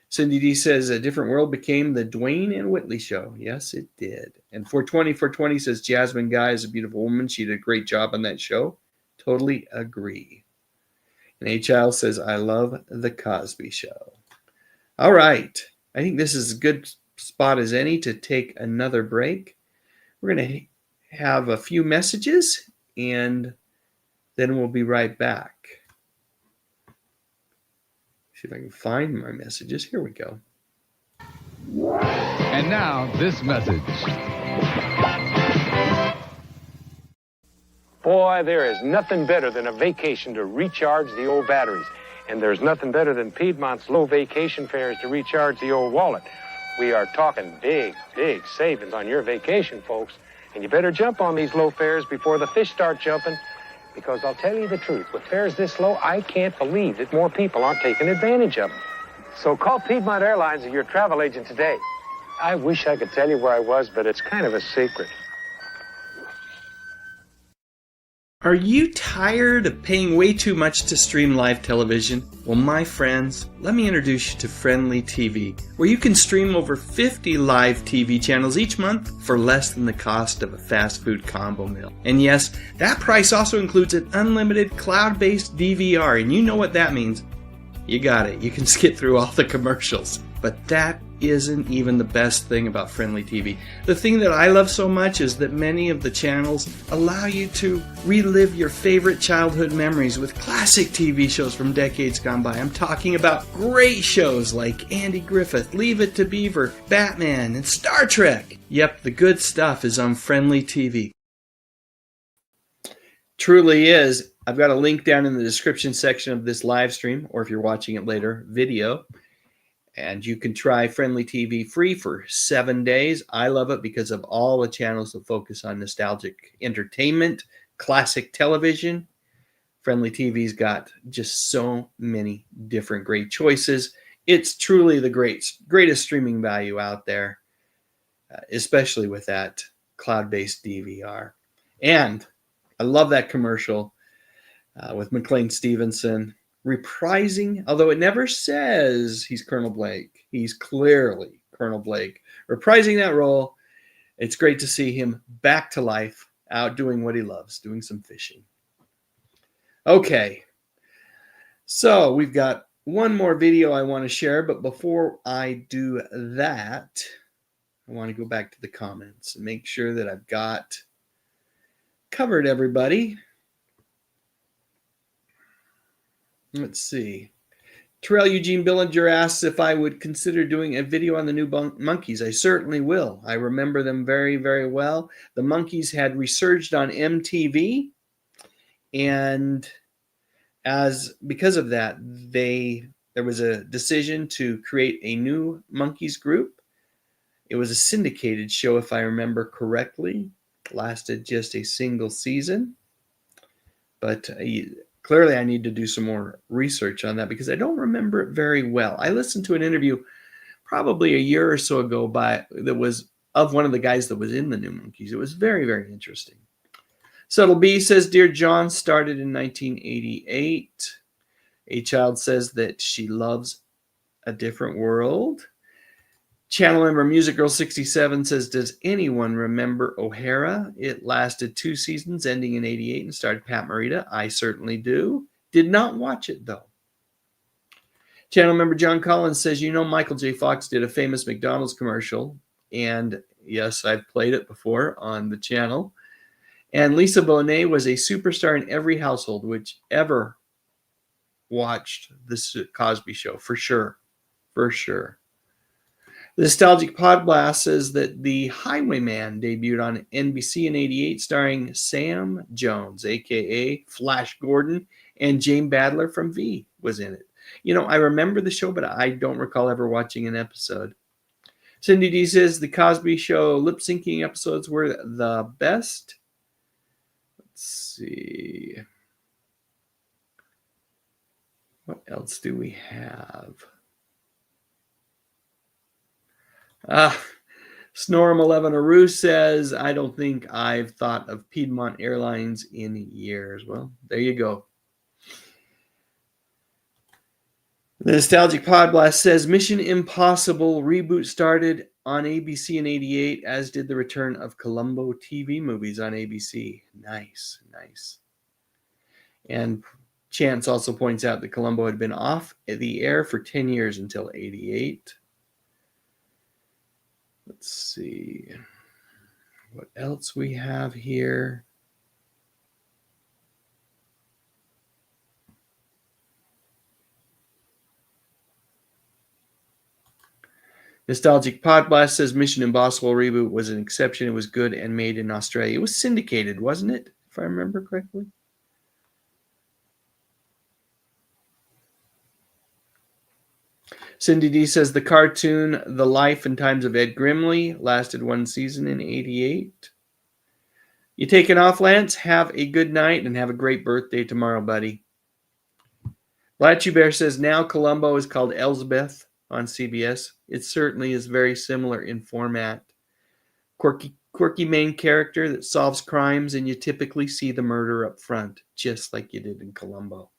Cindy D says, A Different World became the Dwayne and Whitley show. Yes, it did. And 420 says, Jasmine Guy is a beautiful woman. She did a great job on that show. Totally agree. And H.L. says, I love The Cosby Show. All right. I think this is as good spot as any to take another break. We're going to have a few messages, and then we'll be right back. See if I can find my messages. Here we go. And now, this message. Boy, there is nothing better than a vacation to recharge the old batteries. And there's nothing better than Piedmont's low vacation fares to recharge the old wallet. We are talking big, big savings on your vacation, folks. And you better jump on these low fares before the fish start jumping. Because I'll tell you the truth, with fares this low, I can't believe that more people aren't taking advantage of them. So call Piedmont Airlines as your travel agent today. I wish I could tell you where I was, but it's kind of a secret. Are you tired of paying way too much to stream live television? Well, my friends, let me introduce you to Friendly TV, where you can stream over 50 live TV channels each month for less than the cost of a fast food combo meal. And yes, that price also includes an unlimited cloud-based DVR, and you know what that means. You got it. You can skip through all the commercials. But that isn't even the best thing about Friendly TV. The thing that I love so much is that many of the channels allow you to relive your favorite childhood memories with classic TV shows from decades gone by. I'm talking about great shows like Andy Griffith, Leave It to Beaver, Batman, and Star Trek. Yep, the good stuff is on Friendly TV. Truly is. I've got a link down in the description section of this live stream, or if you're watching it later, video. And you can try Friendly TV free for 7 days. I love it because of all the channels that focus on nostalgic entertainment, classic television. Friendly TV's got just so many different great choices. It's truly the greatest streaming value out there, especially with that cloud-based DVR. And I love that commercial with McLean Stevenson reprising, although it never says he's Colonel Blake. He's clearly Colonel Blake. Reprising that role, it's great to see him back to life, out doing what he loves, doing some fishing. Okay, so we've got one more video I want to share, but before I do that, I want to go back to the comments and make sure that I've got covered everybody. Let's see. Terrell Eugene Billinger asks if I would consider doing a video on the new Monkees. I certainly will. I remember them very, very well. The Monkees had resurged on MTV, and because of that, there was a decision to create a new Monkees group. It was a syndicated show, if I remember correctly. Lasted just a single season, but clearly I need to do some more research on that because I don't remember it very well. I listened to an interview probably a year or so ago that was of one of the guys that was in the new Monkees. It was very, very interesting. Subtle B says, Dear John started in 1988. A Child says that she loves A Different World. Channel member Music Girl 67 says, does anyone remember O'Hara? It lasted 2 seasons, ending in 88, and starred Pat Morita. I certainly do. Did not watch it, though. Channel member John Collins says, Michael J. Fox did a famous McDonald's commercial. And yes, I've played it before on the channel. And Lisa Bonet was a superstar in every household which ever watched this Cosby Show, for sure. For sure. The Nostalgic Podblast says that The Highwayman debuted on NBC in 88, starring Sam Jones, a.k.a. Flash Gordon, and Jane Badler from V was in it. I remember the show, but I don't recall ever watching an episode. Cindy D says the Cosby Show lip-syncing episodes were the best. Let's see. What else do we have? Snorum11 Aru says, I don't think I've thought of Piedmont Airlines in years. Well, there you go. The Nostalgic Podblast says, Mission Impossible reboot started on ABC in 88, as did the return of Columbo TV movies on ABC. Nice, nice. And Chance also points out that Columbo had been off the air for 10 years until 88. Let's see what else we have here. Nostalgic Podblast says Mission Impossible reboot was an exception. It was good and made in Australia. It was syndicated, wasn't it? If I remember correctly. Cindy D says the cartoon The Life and Times of Ed Grimley lasted 1 season in 88. You taking off, Lance? Have a good night and have a great birthday tomorrow, buddy. Blatchy Bear says now Columbo is called Elsbeth on CBS. It certainly is very similar in format. Quirky main character that solves crimes, and you typically see the murder up front, just like you did in Columbo.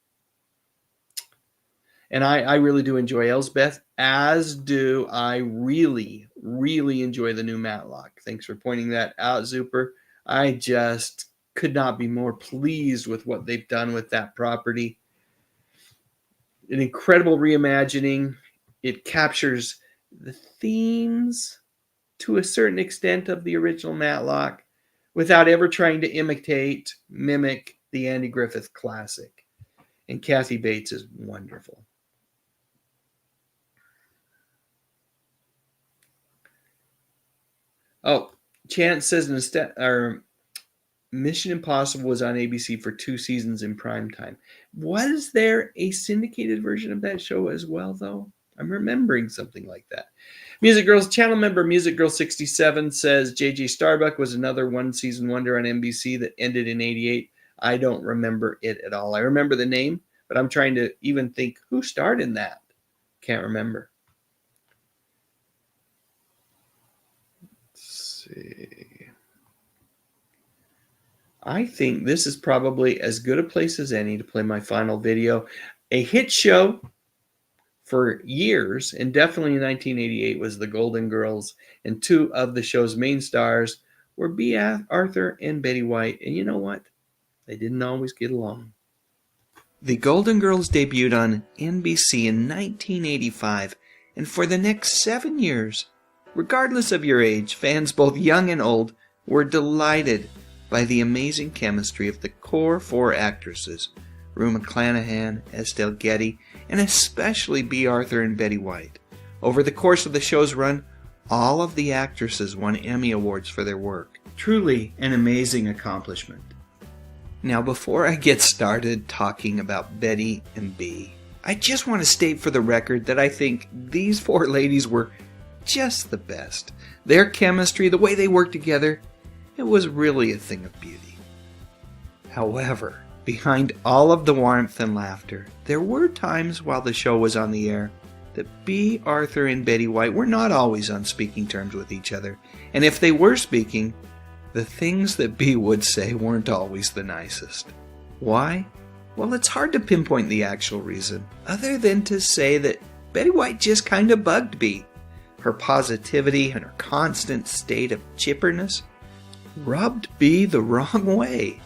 And I really do enjoy Elsbeth, as do I really, really enjoy the new Matlock. Thanks for pointing that out, Zuper. I just could not be more pleased with what they've done with that property. An incredible reimagining. It captures the themes to a certain extent of the original Matlock without ever trying to mimic the Andy Griffith classic. And Kathy Bates is wonderful. Oh, Chance says Mission Impossible was on ABC for 2 seasons in prime time. Was there a syndicated version of that show as well, though? I'm remembering something like that. Music Girls channel member Music Girl 67 says J.J. Starbuck was another one-season wonder on NBC that ended in 88. I don't remember it at all. I remember the name, but I'm trying to even think who starred in that. Can't remember. Let's see. I think this is probably as good a place as any to play my final video. A hit show for years, and definitely in 1988, was The Golden Girls, and 2 of the show's main stars were Bea Arthur and Betty White, and you know what? They didn't always get along. The Golden Girls debuted on NBC in 1985, and for the next 7 years, regardless of your age, fans both young and old were delighted by the amazing chemistry of the core 4 actresses, Rue McClanahan, Estelle Getty, and especially Bea Arthur and Betty White. Over the course of the show's run, all of the actresses won Emmy Awards for their work. Truly an amazing accomplishment. Now, before I get started talking about Betty and Bea, I just want to state for the record that I think these 4 ladies were just the best. Their chemistry, the way they worked together, it was really a thing of beauty. However, behind all of the warmth and laughter, there were times while the show was on the air that Bea Arthur and Betty White were not always on speaking terms with each other, and if they were speaking, the things that Bea would say weren't always the nicest. Why? Well, it's hard to pinpoint the actual reason, other than to say that Betty White just kind of bugged Bea. Her positivity and her constant state of chipperness rubbed Bea the wrong way.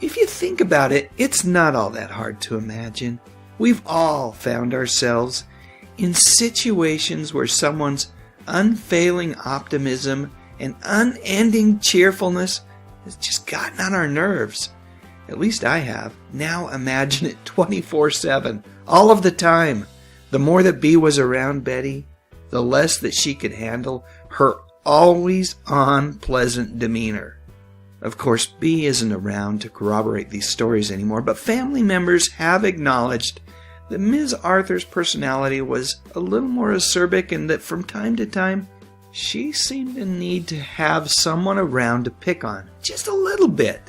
If you think about it, it's not all that hard to imagine. We've all found ourselves in situations where someone's unfailing optimism and unending cheerfulness has just gotten on our nerves. At least I have. Now imagine it 24/7, all of the time. The more that Bea was around Betty, the less that she could handle her always on pleasant demeanor. Of course, Bea isn't around to corroborate these stories anymore, but family members have acknowledged that Ms. Arthur's personality was a little more acerbic and that from time to time, she seemed to need to have someone around to pick on, just a little bit.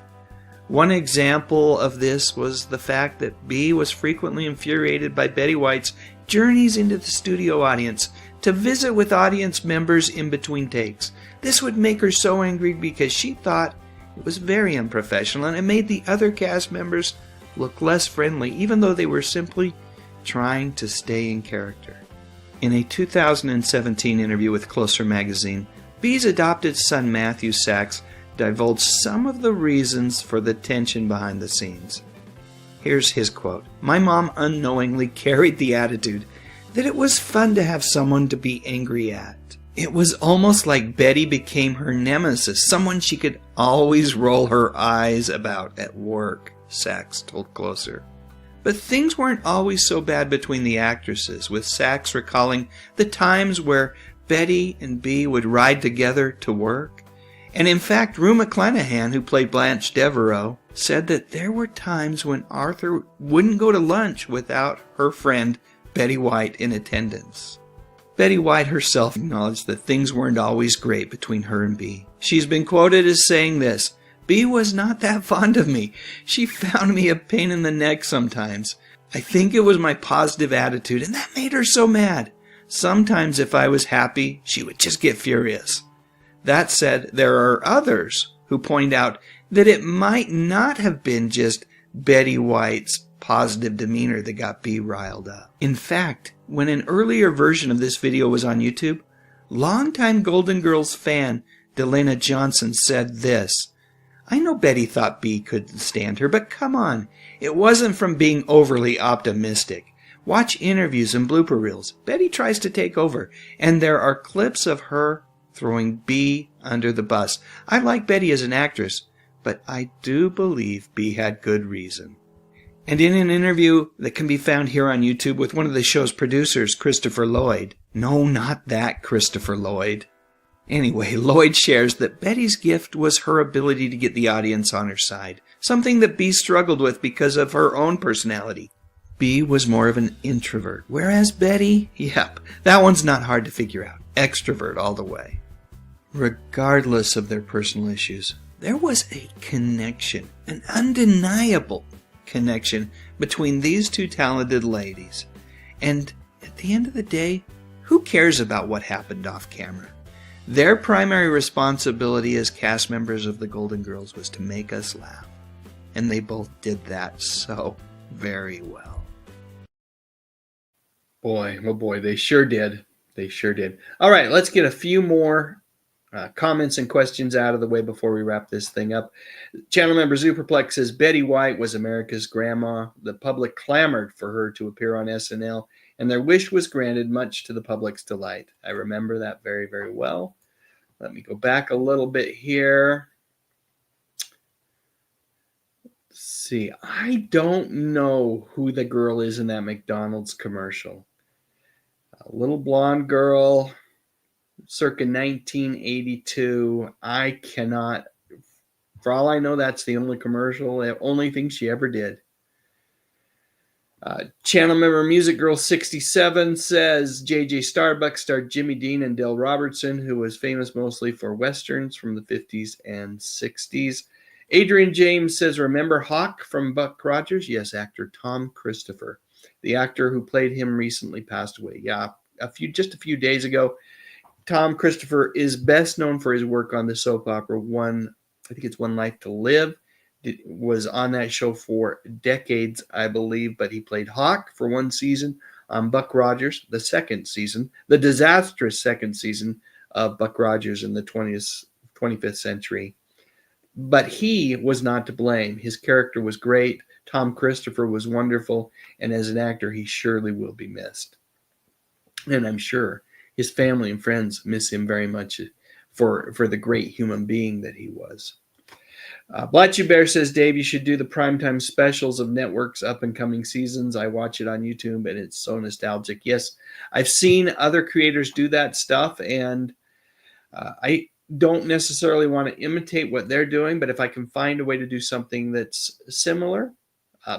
One example of this was the fact that Bea was frequently infuriated by Betty White's journeys into the studio audience to visit with audience members in between takes. This would make her so angry because she thought it was very unprofessional and it made the other cast members look less friendly, even though they were simply trying to stay in character. In a 2017 interview with Closer magazine, Bea's adopted son Matthew Sachs divulged some of the reasons for the tension behind the scenes. Here's his quote. "My mom unknowingly carried the attitude that it was fun to have someone to be angry at. It was almost like Betty became her nemesis, someone she could always roll her eyes about at work," Sachs told Closer. But things weren't always so bad between the actresses, with Sachs recalling the times where Betty and Bea would ride together to work. And in fact, Rue McClanahan, who played Blanche Devereaux, said that there were times when Arthur wouldn't go to lunch without her friend Betty White in attendance. Betty White herself acknowledged that things weren't always great between her and Bea. She's been quoted as saying this, "Bea was not that fond of me. She found me a pain in the neck sometimes. I think it was my positive attitude, and that made her so mad. Sometimes if I was happy, she would just get furious." That said, there are others who point out that it might not have been just Betty White's positive demeanor that got Bea riled up. In fact, when an earlier version of this video was on YouTube, longtime Golden Girls fan Delana Johnson said this, "I know Betty thought Bea couldn't stand her, but come on, it wasn't from being overly optimistic. Watch interviews and blooper reels. Betty tries to take over, and there are clips of her throwing Bea under the bus. I like Betty as an actress, but I do believe Bea had good reason." And in an interview that can be found here on YouTube with one of the show's producers, Christopher Lloyd. No, not that Christopher Lloyd. Anyway, Lloyd shares that Betty's gift was her ability to get the audience on her side, something that Bea struggled with because of her own personality. Bea was more of an introvert, whereas Betty, yep, that one's not hard to figure out. Extrovert all the way. Regardless of their personal issues, there was a connection, an undeniable connection between these two talented ladies. And at the end of the day, who cares about what happened off camera? Their primary responsibility as cast members of the Golden Girls was to make us laugh. And they both did that so very well. Boy, oh boy, they sure did. They sure did. All right, let's get a few more comments and questions out of the way before we wrap this thing up. Channel member Superplex says, Betty White was America's grandma. The public clamored for her to appear on SNL, and their wish was granted, much to the public's delight. I remember that very, very well. Let me go back a little bit here. Let's see. I don't know who the girl is in that McDonald's commercial. A little blonde girl, circa 1982. I cannot, for all I know, that's the only commercial, the only thing she ever did. Channel member Music Girl 67 says J.J. Starbuck starred Jimmy Dean and Dale Robertson, who was famous mostly for westerns from the 50s and 60s. Adrian James says, remember Hawk from Buck Rogers? Yes, actor Tom Christopher. The actor who played him recently passed away. Yeah, just a few days ago. Tom Christopher is best known for his work on the soap opera One Life to Live. It was on that show for decades, I believe, but he played Hawk for one season on Buck Rogers, the second season, the disastrous second season of Buck Rogers in the 25th century. But he was not to blame. His character was great. Tom Christopher was wonderful, and as an actor, he surely will be missed. And I'm sure his family and friends miss him very much for the great human being that he was. Blatchy Bear says, Dave, you should do the primetime specials of networks up and coming seasons. I watch it on YouTube, and it's so nostalgic. Yes, I've seen other creators do that stuff, and I don't necessarily want to imitate what they're doing, but if I can find a way to do something that's similar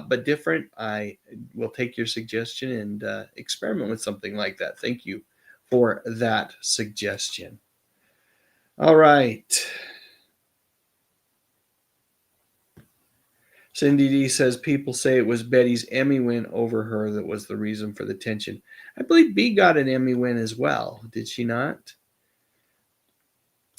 but different, I will take your suggestion and experiment with something like that. Thank you for that suggestion. All right. Cindy D says, people say it was Betty's Emmy win over her that was the reason for the tension. I believe Bea got an Emmy win as well. Did she not?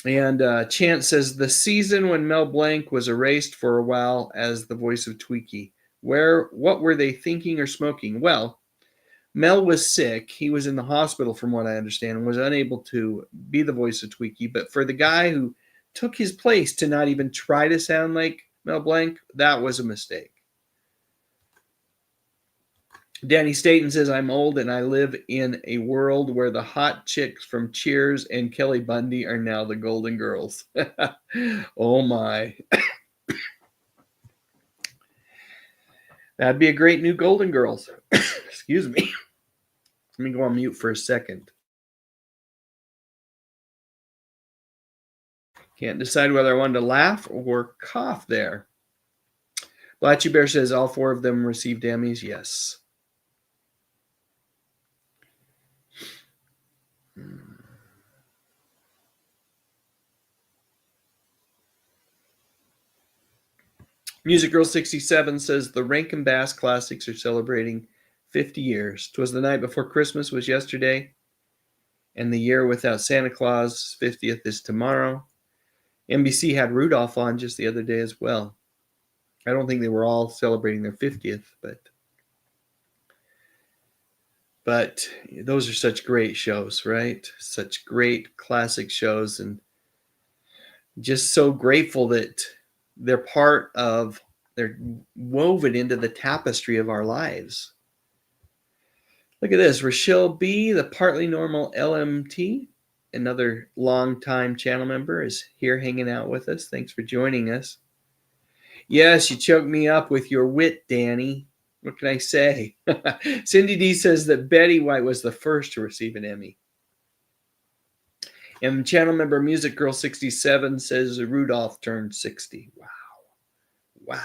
And Chance says, the season when Mel Blanc was erased for a while as the voice of Tweaky. What were they thinking or smoking? Well, Mel was sick. He was in the hospital, from what I understand, and was unable to be the voice of Tweaky. But for the guy who took his place to not even try to sound like Mel Blanc, that was a mistake. Danny Staten says, I'm old and I live in a world where the hot chicks from Cheers and Kelly Bundy are now the Golden Girls. Oh my. That'd be a great new Golden Girls. Excuse me. Let me go on mute for a second. Can't decide whether I wanted to laugh or cough there. Blatchy Bear says all four of them received Emmys. Yes. Music Girl 67 says the Rankin Bass Classics are celebrating 50 years. 'Twas the night before Christmas was yesterday, and the year without Santa Claus 50th is tomorrow. NBC had Rudolph on just the other day as well. I don't think they were all celebrating their 50th, but those are such great shows, right? Such great classic shows, and just so grateful that they're woven into the tapestry of our lives. Look at this. Rochelle B., the Partly Normal LMT, another longtime channel member, is here hanging out with us. Thanks for joining us. Yes, you choked me up with your wit, Danny. What can I say? Cindy D says that Betty White was the first to receive an Emmy. And channel member Music Girl 67 says Rudolph turned 60. Wow. Wow.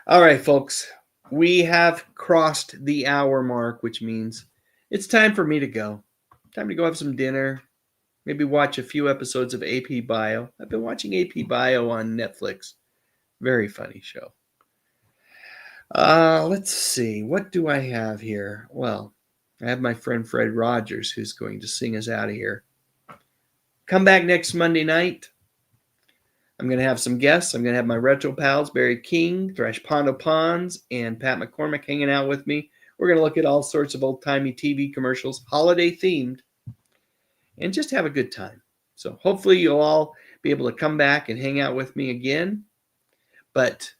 All right, folks. We have crossed the hour mark, which means it's time for me to go. Time to go have some dinner. Maybe watch a few episodes of AP Bio. I've been watching AP Bio on Netflix. Very funny show. Let's see. What do I have here? Well, I have my friend Fred Rogers who's going to sing us out of here. Come back next Monday night. I'm going to have some guests. I'm going to have my retro pals, Barry King, Thresh Pondo Pons, and Pat McCormick hanging out with me. We're going to look at all sorts of old-timey TV commercials, holiday-themed, and just have a good time. So hopefully you'll all be able to come back and hang out with me again. But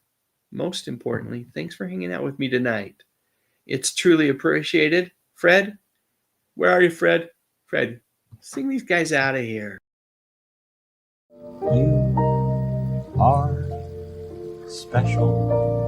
most importantly, thanks for hanging out with me tonight. It's truly appreciated. Fred, where are you, Fred? Fred, sing these guys out of here. You are special.